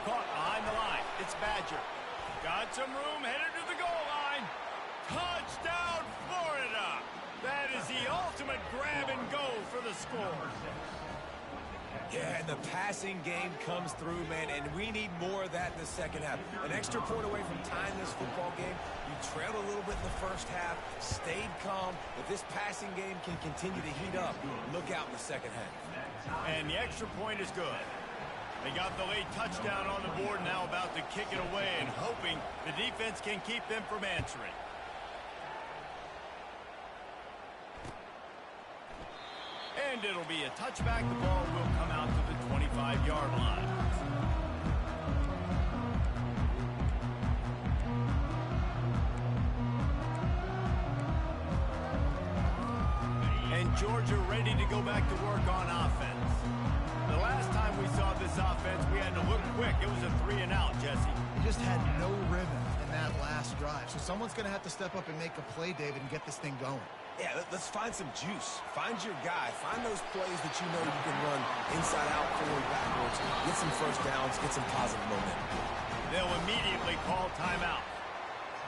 Caught behind the line. It's Badger. Got some room, headed to the goal line. Touchdown, Florida! That is the ultimate grab and go for the score. Yeah, and the passing game comes through, man, and we need more of that in the second half. An extra point away from tying this football game. You trailed a little bit in the first half, stayed calm. If this passing game can continue to heat up, look out in the second half. And the extra point is good. They got the late touchdown on the board, now about to kick it away and hoping the defense can keep them from answering. And it'll be a touchback. The ball will come out to the 25-yard line. And Georgia ready to go back to work on offense. The last time we saw this offense, we had to look quick. It was a 3 and out, Jesse. He just had no rhythm in that last drive. So someone's going to have to step up and make a play, David, and get this thing going. Yeah, let's find some juice. Find your guy. Find those plays that you know you can run inside out, forward, backwards. Get some first downs. Get some positive momentum. They'll immediately call timeout.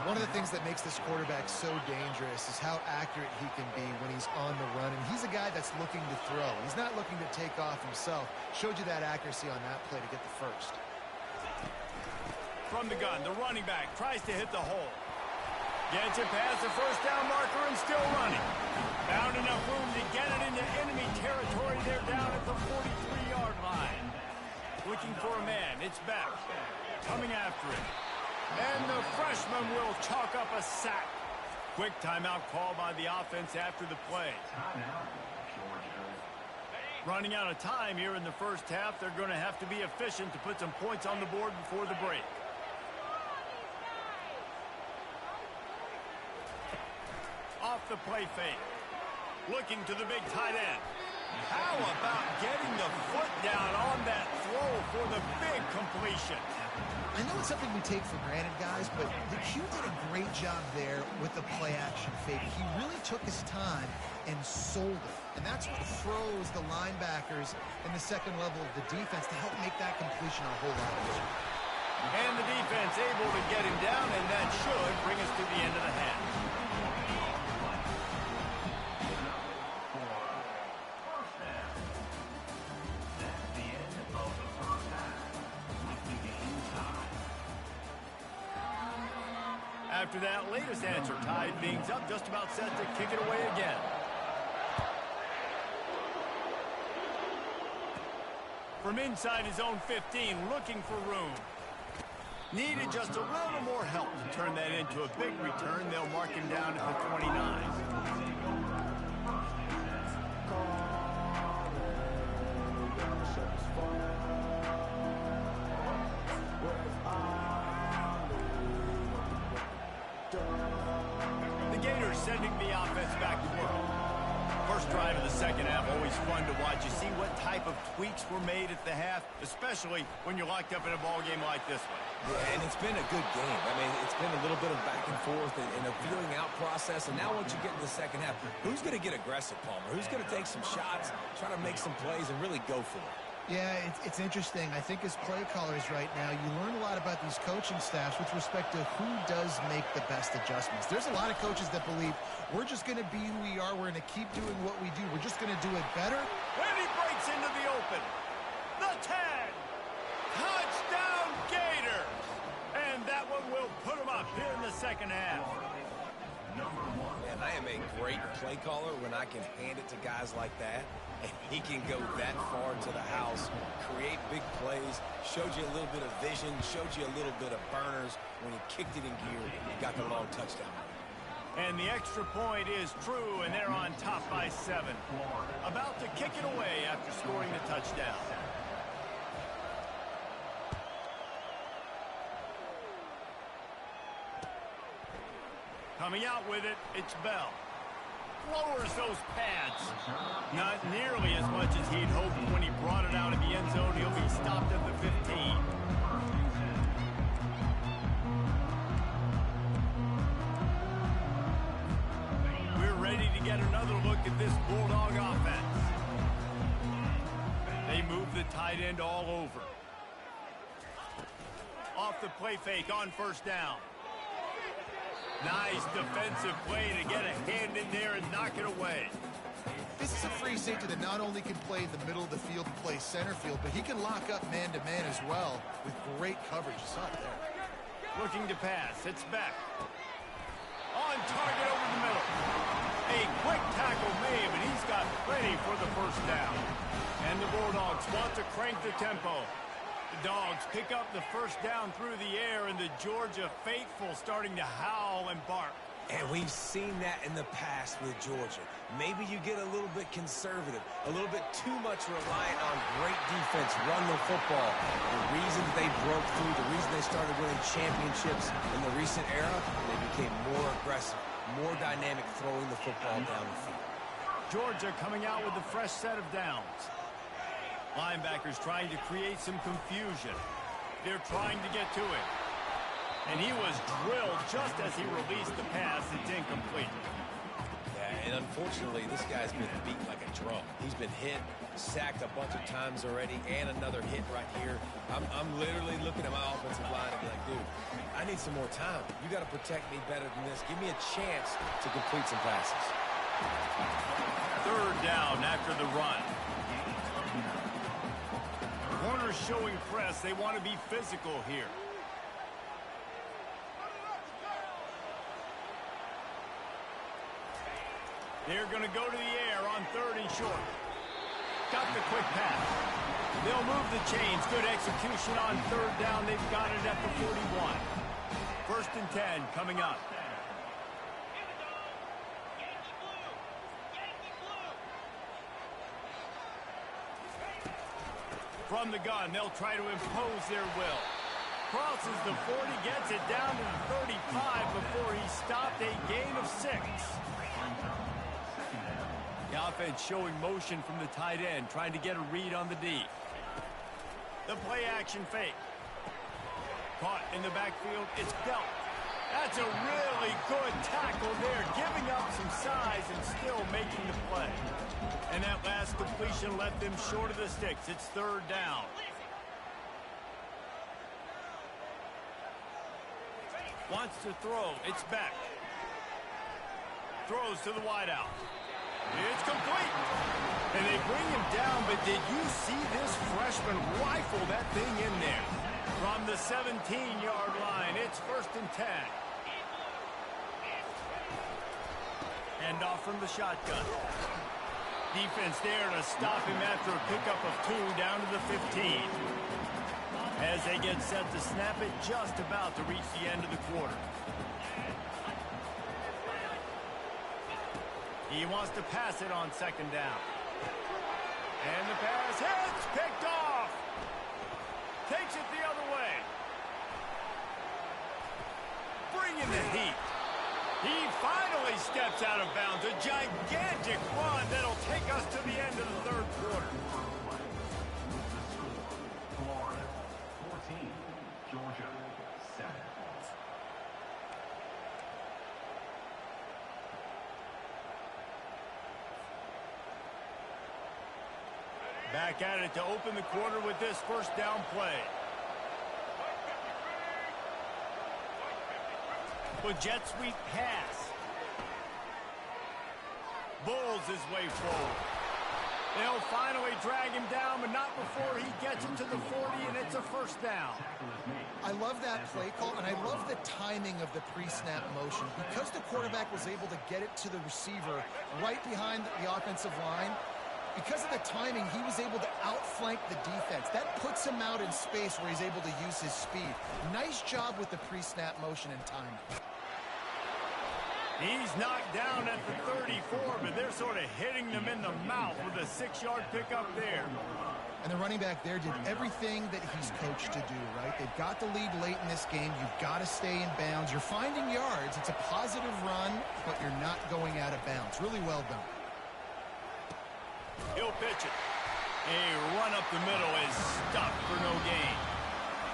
One of the things that makes this quarterback so dangerous is how accurate he can be when he's on the run. And he's a guy that's looking to throw. He's not looking to take off himself. Showed you that accuracy on that play to get the first. From the gun, the running back tries to hit the hole. Gets it past the first down marker and still running. Found enough room to get it into enemy territory. They're down at the 43-yard line. Looking for a man. It's back. Coming after it. And the freshman will chalk up a sack. Quick timeout call by the offense after the play. Running out of time here in the first half. They're going to have to be efficient to put some points on the board before the break. off the play fake. Looking to the big tight end. How about getting the foot down on that throw for the big completion? I know it's something we take for granted, guys, but the Q did a great job there with the play-action fake. He really took his time and sold it. And that's what froze the linebackers in the second level of the defense to help make that completion a whole lot easier. And the defense able to get him down, and that should bring us to the end of the half. After that latest answer, tied things up, just about set to kick it away again. From inside his own 15, looking for room. Needed just a little more help to turn that into a big return. They'll mark him down at the 29. Sending the offense back to work. First drive of the second half, always fun to watch. You see what type of tweaks were made at the half, especially when you're locked up in a ball game like this one. Yeah, and it's been a good game. I mean, it's been a little bit of back and forth and a feeling out process. And now once you get in the second half, who's going to get aggressive, Palmer? Who's going to take some shots, try to make some plays, and really go for it? Yeah, it's interesting. I think as play callers right now, you learn a lot about these coaching staffs with respect to who does make the best adjustments. There's a lot of coaches that believe we're just going to be who we are. We're going to keep doing what we do. We're just going to do it better. When he breaks into the open, the 10. Touchdown Gators. And that one will put him up here in the second half. And I am a great play caller when I can hand it to guys like that. And he can go that far to the house, create big plays, showed you a little bit of vision, showed you a little bit of burners. When he kicked it in gear, he got the long touchdown. And the extra point is true, and they're on top by 7. About to kick it away after scoring the touchdown. Coming out with it, it's Bell. Lowers those pads. Not nearly as much as he'd hoped when he brought it out of the end zone. He'll be stopped at the 15. We're ready to get another look at this Bulldog offense. They move the tight end all over. Off the play fake on first down. Nice defensive play to get a hand in there and knock it away. This is a free safety that not only can play in the middle of the field and play center field, but he can lock up man-to-man as well with great coverage. You saw it there. Looking to pass. It's back. On target over the middle. A quick tackle made, but he's got plenty for the first down. And the Bulldogs want to crank the tempo. The Dogs pick up the first down through the air, and the Georgia faithful starting to howl and bark. And we've seen that in the past with Georgia. Maybe you get a little bit conservative, a little bit too much reliant on great defense, run the football. The reason they broke through, the reason they started winning championships in the recent era, they became more aggressive, more dynamic, throwing the football down the field. Georgia coming out with a fresh set of downs. Linebackers trying to create some confusion. They're trying to get to him. And he was drilled just as he released the pass. It's incomplete. Yeah, and unfortunately, this guy's been beat like a drum. He's been hit, sacked a bunch of times already, and another hit right here. I'm literally looking at my offensive line and be like, dude, I need some more time. You got to protect me better than this. Give me a chance to complete some passes. Third down after the run. Corners showing press. They want to be physical here. They're going to go to the air on 3rd and short. Got the quick pass. They'll move the chains. Good execution on 3rd down. They've got it at the 41. 1st and 10 coming up. From the gun, they'll try to impose their will. crosses the 40, gets it down to the 35 before he stopped a gain of 6. The offense showing motion from the tight end, trying to get a read on the D. The play action fake. Caught in the backfield, it's dealt. That's a really good tackle there, giving up some size and still making the play. And that last completion left them short of the sticks. It's 3rd down. Wants to throw. It's back. Throws to the wideout. It's complete. And they bring him down, but did you see this freshman rifle that thing in there? From the 17-yard line, it's 1st and 10. Hand off from the shotgun. Defense there to stop him after a pickup of 2 down to the 15. As they get set to snap it, just about to reach the end of the quarter. He wants to pass it on 2nd down. And the pass hits, picked off. Takes it the other way. Bringing the heat. He finally steps out of bounds. A gigantic run that'll take us to the end of the 3rd quarter. Florida 14, Georgia 7. Back at it to open the quarter with this 1st down play. With jet sweep pass. Bulls his way forward. They'll finally drag him down, but not before he gets it to the 40, and it's a 1st down. I love that play call, and I love the timing of the pre-snap motion. Because the quarterback was able to get it to the receiver right behind the offensive line, because of the timing, he was able to outflank the defense. That puts him out in space where he's able to use his speed. Nice job with the pre-snap motion and timing. He's knocked down at the 34, but they're sort of hitting them in the mouth with a 6-yard pickup there. And the running back there did everything that he's coached to do, right? They've got the lead late in this game. You've got to stay in bounds. You're finding yards. It's a positive run, but you're not going out of bounds. Really well done. He'll pitch it. A run up the middle is stopped for no gain.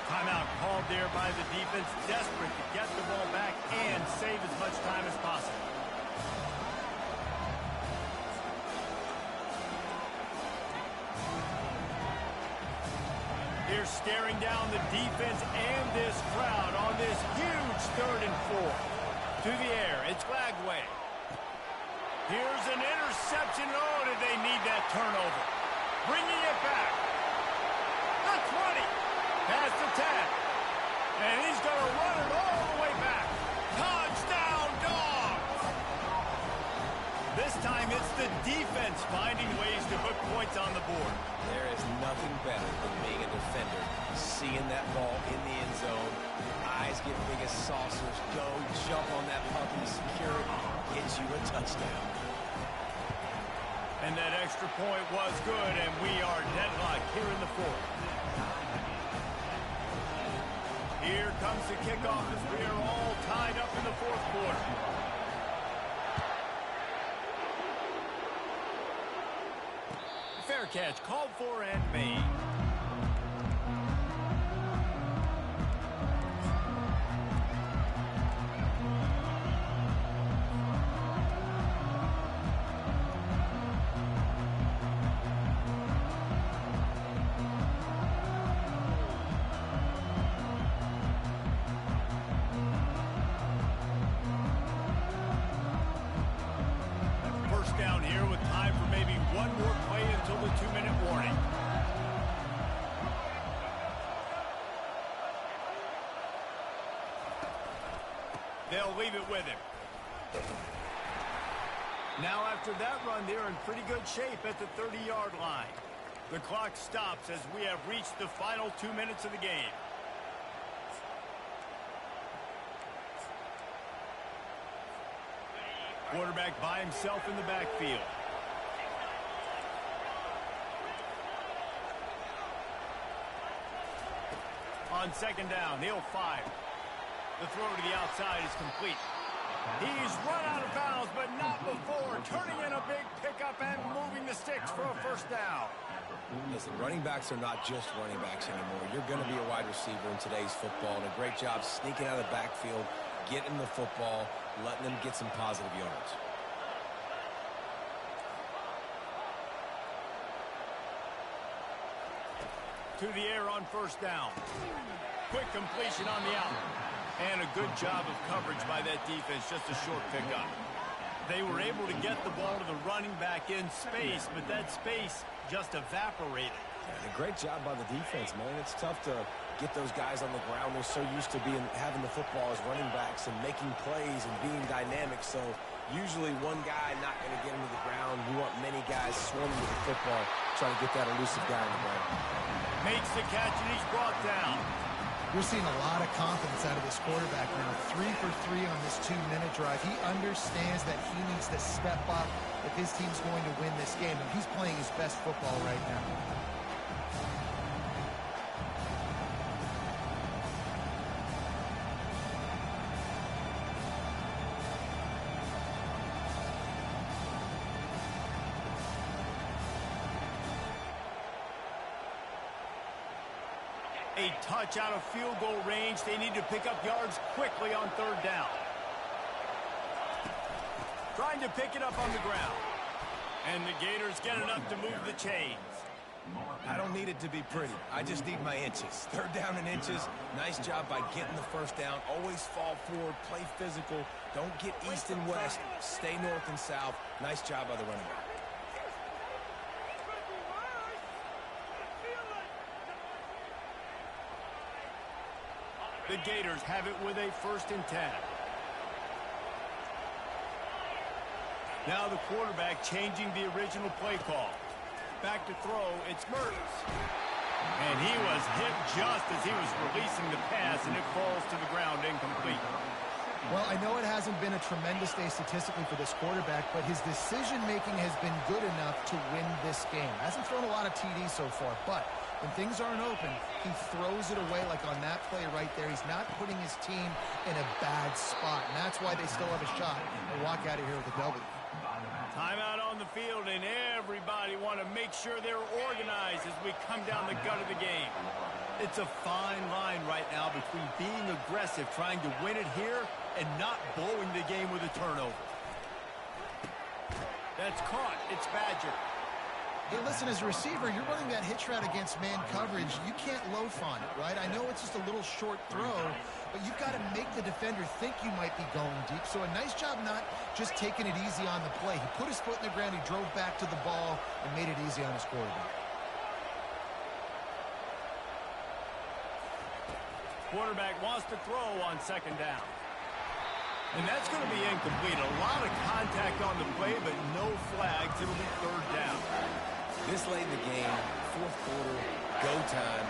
Timeout called there by the defense, desperate to get the ball back and save as much time as possible. They're staring down the defense and this crowd on this huge 3rd and 4. To the air, it's Lagway. Here's an interception. Oh, did they need that turnover? Bringing it back. The 20. Past the 10. And he's going to run it all the way back. Touchdown, Dogs! This time it's the defense finding ways to put points on the board. There is nothing better than being a defender. Seeing that ball in the end zone. Eyes get big as saucers. Go jump on that puppy, secure it, gets you a touchdown. And that extra point was good, and we are deadlocked here in the 4th. Here comes the kickoff as we are all tied up in the 4th quarter. Fair catch called for and made. Down here with time for maybe one more play until the 2-minute warning. They'll leave it with him. Now after that run, they're in pretty good shape at the 30-yard line. The clock stops as we have reached the final 2 minutes of the game. Quarterback by himself in the backfield. On On second down, he'll fire. The throw to the outside is complete. He's run out of bounds, but not before turning in a big pickup and moving the sticks for a first down. Listen, running backs are not just running backs anymore. You're going to be a wide receiver in today's football, and a great job sneaking out of the backfield, getting the football, letting them get some positive yards. To the air on first down. Quick completion on the out. And a good job of coverage by that defense, just a short pickup. They were able to get the ball to the running back in space, but that space just evaporated. Yeah, a great job by the defense, man. It's tough to get those guys on the ground. They're so used to having the football as running backs and making plays and being dynamic. So usually one guy not going to get him to the ground. You want many guys swarming with the football, trying to get that elusive guy on the ground. Makes the catch, and he's brought down. We're seeing a lot of confidence out of this quarterback now. 3 for 3 on this 2-minute drive. He understands that he needs to step up if his team's going to win this game, and he's playing his best football right now. A touch out of field goal range. They need to pick up yards quickly on third down. Trying to pick it up on the ground. And the Gators get enough to move the chains. I don't need it to be pretty. I just need my inches. Third down and inches. Nice job by getting the first down. Always fall forward. Play physical. Don't get east and west. Stay north and south. Nice job by the running back. The Gators have it with a 1st and 10. Now the quarterback changing the original play call. Back to throw, it's Mertz. And he was hit just as he was releasing the pass, and it falls to the ground incomplete. Well, I know it hasn't been a tremendous day statistically for this quarterback, but his decision-making has been good enough to win this game. Hasn't thrown a lot of TDs so far, but when things aren't open, he throws it away like on that play right there. He's not putting his team in a bad spot, and that's why they still have a shot to walk out of here with a W. Timeout on the field, and everybody want to make sure they're organized as we come down the gut of the game. It's a fine line right now between being aggressive, trying to win it here, and not blowing the game with a turnover. That's caught. It's Badger. Hey, listen, as a receiver, you're running that hitch route against man coverage. You can't loaf on it, right? I know it's just a little short throw, but you've got to make the defender think you might be going deep. So a nice job not just taking it easy on the play. He put his foot in the ground, he drove back to the ball, and made it easy on his quarterback. Quarterback wants to throw on second down. And that's going to be incomplete. A lot of contact on the play, but no flags. It'll be third down. This late in the game, 4th quarter, go time,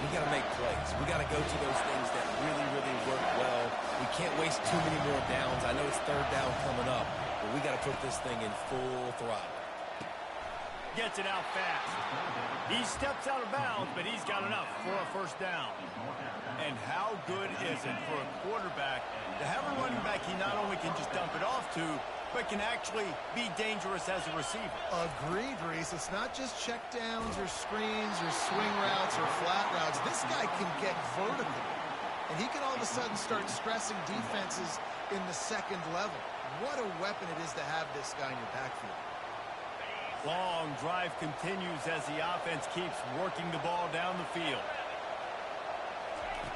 we got to make plays. We got to go to those things that really, really work well. We can't waste too many more downs. I know it's third down coming up, but we got to put this thing in full throttle. Gets it out fast. He steps out of bounds, but he's got enough for a first down. And how good is it for a quarterback to have a running back he not only can just dump it off to, but can actually be dangerous as a receiver? Agreed, Reese. It's not just checkdowns or screens or swing routes or flat routes. This guy can get vertical, and he can all of a sudden start stressing defenses in the second level. What a weapon it is to have this guy in your backfield. Long drive continues as the offense keeps working the ball down the field.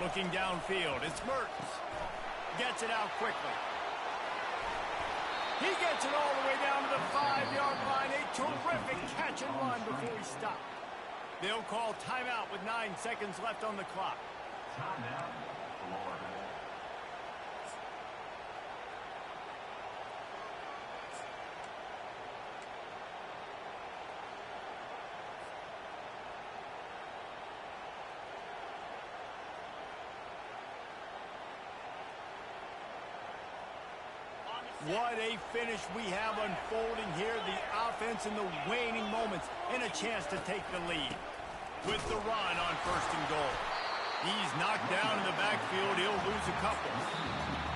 Looking downfield, it's Mertz. Gets it out quickly. He gets it all the way down to the 5-yard line. A terrific catch and run before he stopped. They'll call timeout with 9 seconds left on the clock. Timeout, Florida. What a finish we have unfolding here. The offense in the waning moments and a chance to take the lead with the run on 1st and goal. He's knocked down in the backfield. He'll lose a couple.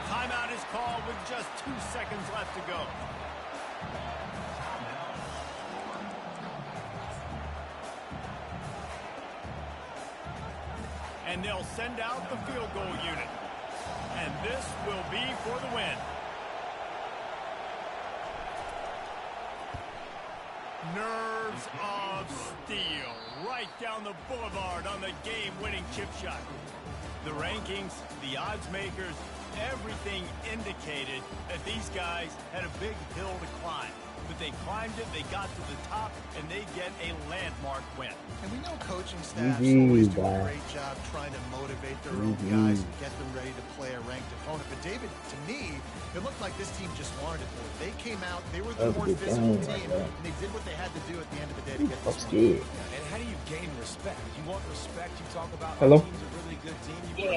Timeout is called with just 2 seconds left to go. And they'll send out the field goal unit. And this will be for the win. Nerves of steel right down the boulevard on the game-winning chip shot. The rankings, the odds makers, everything indicated that these guys had a big hill to climb. But they climbed it, they got to the top, and they get a landmark win. And we know coaching staffs always do a great job trying to motivate their own guys and get them ready to play a ranked opponent. But David, to me, it looked like this team just wanted it more. They came out, they were the more physical team, and they did what they had to do at the end of the day to get this win. And how do you gain respect? You want respect, you talk about Hello? teams a really good team. You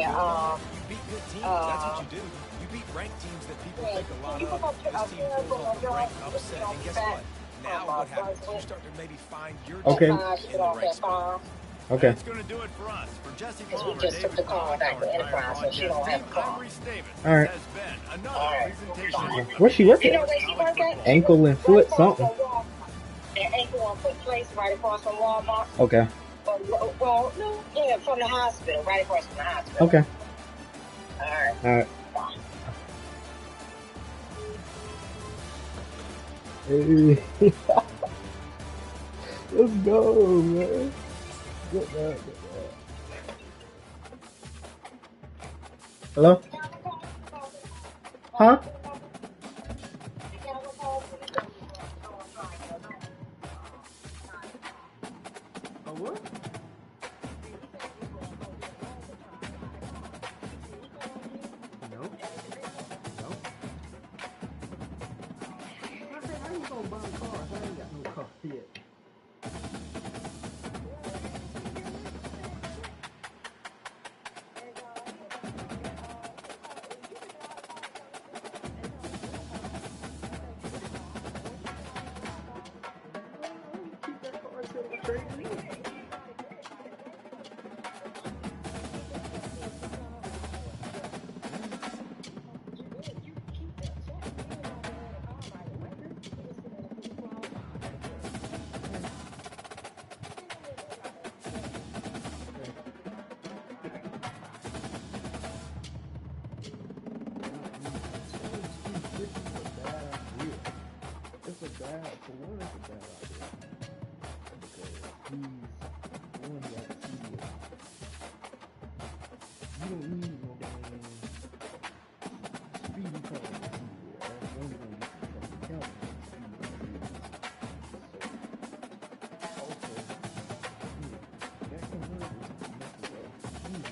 beat good teams, that's what you do. You beat ranked teams that people think a lot of. This team pulls off the rank upset, and guess what? Now what happens? You start to maybe find your team in the right spot. Okay. That's going to do it for us. For Jesse Palmer, David Cobb, our entire broadcast team, I'm Reese Davis. All right. Has been another presentation. Where's she working? Ankle and foot something. Ankle and foot place right across from Walmart. Okay. Well, no, yeah, from the hospital, right across from the hospital. Okay. All right. All right. Hey. Let's go, man. Get that. Hello? Huh? A what? No. No. I said, how you gonna buy a car? I ain't got no car yet. Keep that car sitting straight in. It's a bad, for one, it's a bad idea. Because he's one that you don't need no damn speedy car. That's only going to get you from the county. Also, that converter messes up easily.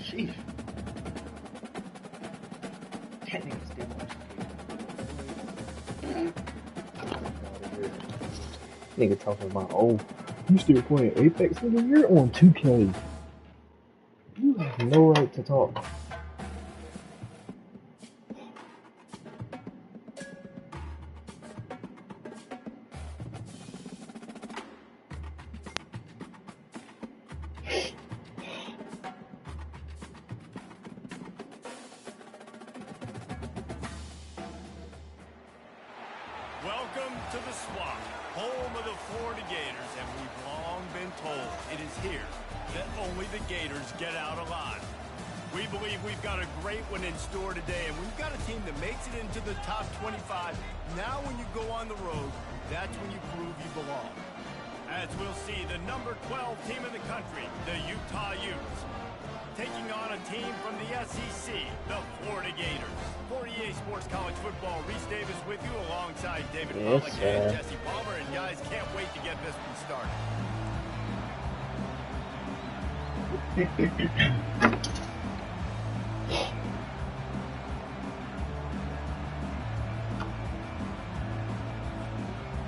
Sheesh. That nigga still nigga talking about, oh, you still playing Apex? Nigga, you're on 2K. You have no right to talk. Welcome to the Swamp, home of the Florida Gators, and we've long been told it is here that only the Gators get out alive. We believe we've got a great one in store today, and we've got a team that makes it into the top 25. Now when you go on the road, that's when you prove you belong. As we'll see, the number 12 team in the country, the Utah Utes, taking on a team from the SEC, the Florida Gators. 48 Sports College Football, Reese Davis with you alongside David Pollack and Jesse Palmer. And guys, can't wait to get this one started.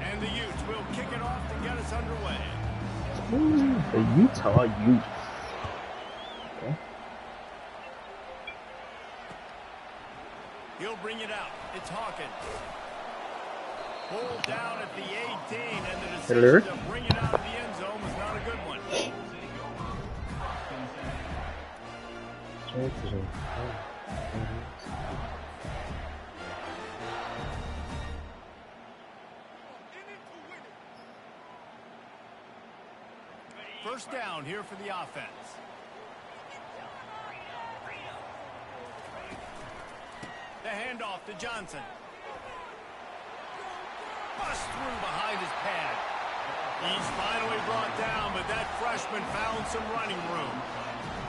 And the Utes will kick it off to get us underway. Ooh, the Utah Utes. Okay. He'll bring it out. It's Hawkins. Pulled down at the 18, and the decision to bring it out of the end zone was not a good one. First down here for the offense. The handoff to Johnson. Bust through behind his pad. He's finally brought down, but that freshman found some running room.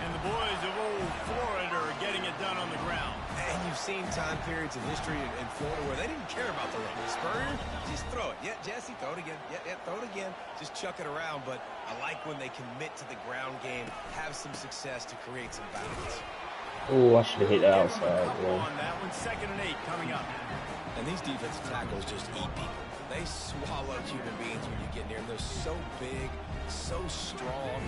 And the boys of old Florida are getting it done on the ground. And you've seen time periods in history in Florida where they didn't care about the run. Spurrier, just throw it. Yeah, Jesse, throw it again. Yeah, throw it again. Just chuck it around. But I like when they commit to the ground game, have some success to create some balance. Oh, I should have hit the outside, bro. On that one, 2nd and 8 coming up. And these defensive tackles just eat people. They swallow human beings when you get near them. They're so big, so strong.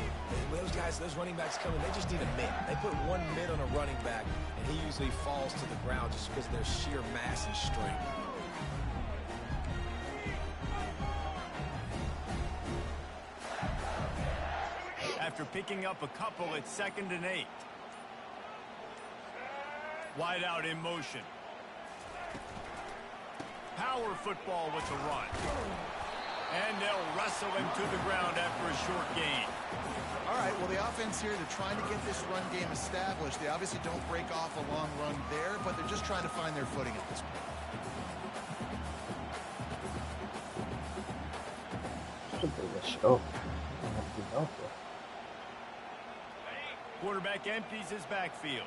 When those guys, those running backs come in, they just need a mid. They put one mid on a running back, and he usually falls to the ground just because of their sheer mass and strength. After picking up a couple, it's 2nd and 8. Wide out in motion. Power football with the run. And they'll wrestle him to the ground after a short gain. All right, well, the offense here, they're trying to get this run game established. They obviously don't break off a long run there, but they're just trying to find their footing at this point. Quarterback empties his backfield.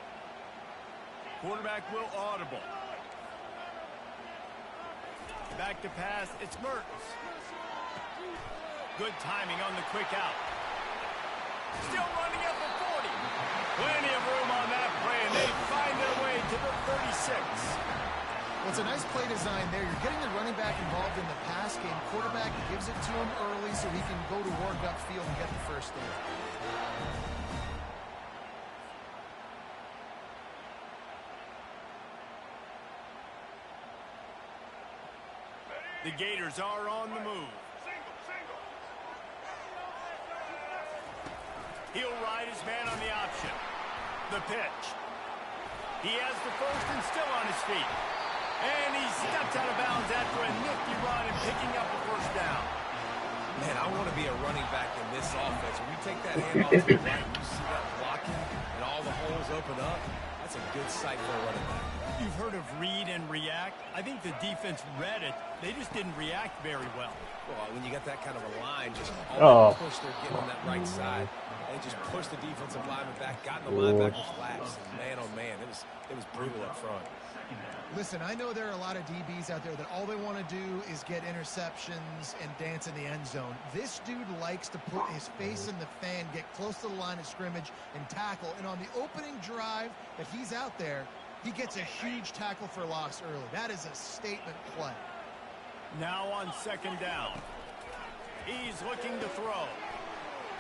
Quarterback will audible. Back to pass, it's Mertens. Good timing on the quick out. Still running up the 40. Plenty of room on that play, and they find their way to the 36. Well, it's a nice play design there. You're getting the running back involved in the pass game. Quarterback gives it to him early so he can go to work upfield and get the first down. The Gators are on the move. He'll ride his man on the option. The pitch. He has the first and still on his feet. And he steps out of bounds after a nifty run and picking up the first down. Man, I want to be a running back in this offense. When you take that handoff to the right, you see that blocking and all the holes open up. That's a good sight for a running back. You've heard of read and react. I think the defense read it. They just didn't react very well. Well, when you got that kind of a line, just Oh. all that push they're getting on that right side, they just pushed the defensive lineman back, got in the linebacker flats. Man, oh man, it was brutal up front. Listen, I know there are a lot of DBs out there that all they want to do is get interceptions and dance in the end zone. This dude likes to put his face in the fan, get close to the line of scrimmage, and tackle. And on the opening drive that he's out there, he gets a huge tackle for loss early. That is a statement play. Now on second down. He's looking to throw.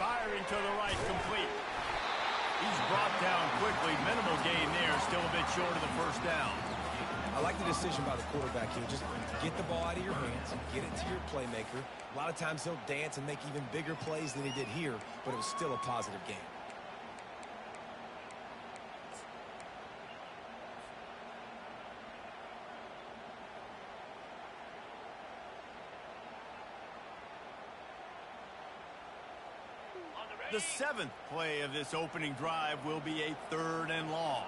Firing to the right, complete. He's brought down quickly. Minimal gain there, still a bit short of the first down. I like the decision by the quarterback here. Just get the ball out of your hands, get it to your playmaker. A lot of times he'll dance and make even bigger plays than he did here, but it was still a positive game. The seventh play of this opening drive will be a 3rd and long.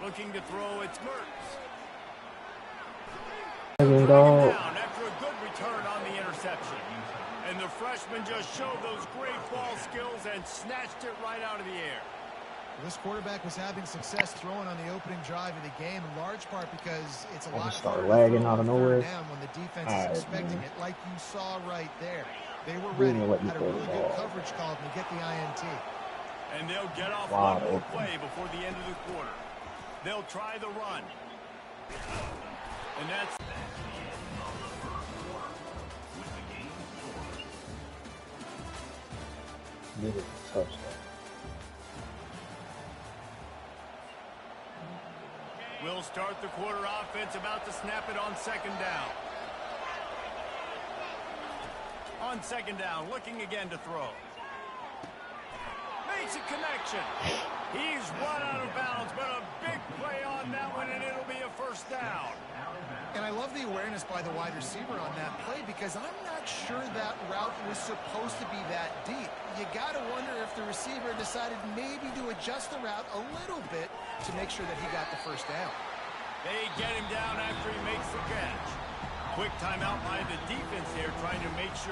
Looking to throw, it's Mertz. Second dog. Down after a good return on the interception. And the freshman just showed those great ball skills and snatched it right out of the air. This quarterback was having success throwing on the opening drive of the game, in large part because it's a lot start harder lagging to out of throw on nowhere. third down when the defense All right, is expecting man. it, like you saw right there. They were Really ready, let me had a throw the really good ball. coverage call to get the INT. And they'll get off Wide one more open. play before the end of the quarter. They'll try the run. And that's... This is a touchdown. We'll start the quarter offense, about to snap it on second down. On second down, looking again to throw. Makes a connection. He's run out of bounds, but a big play on that one, and it'll be a first down. And I love the awareness by the wide receiver on that play because I'm not sure that route was supposed to be that deep. You got to wonder if the receiver decided maybe to adjust the route a little bit to make sure that he got the first down. They get him down after he makes the catch. Quick timeout by the defense here, trying to make sure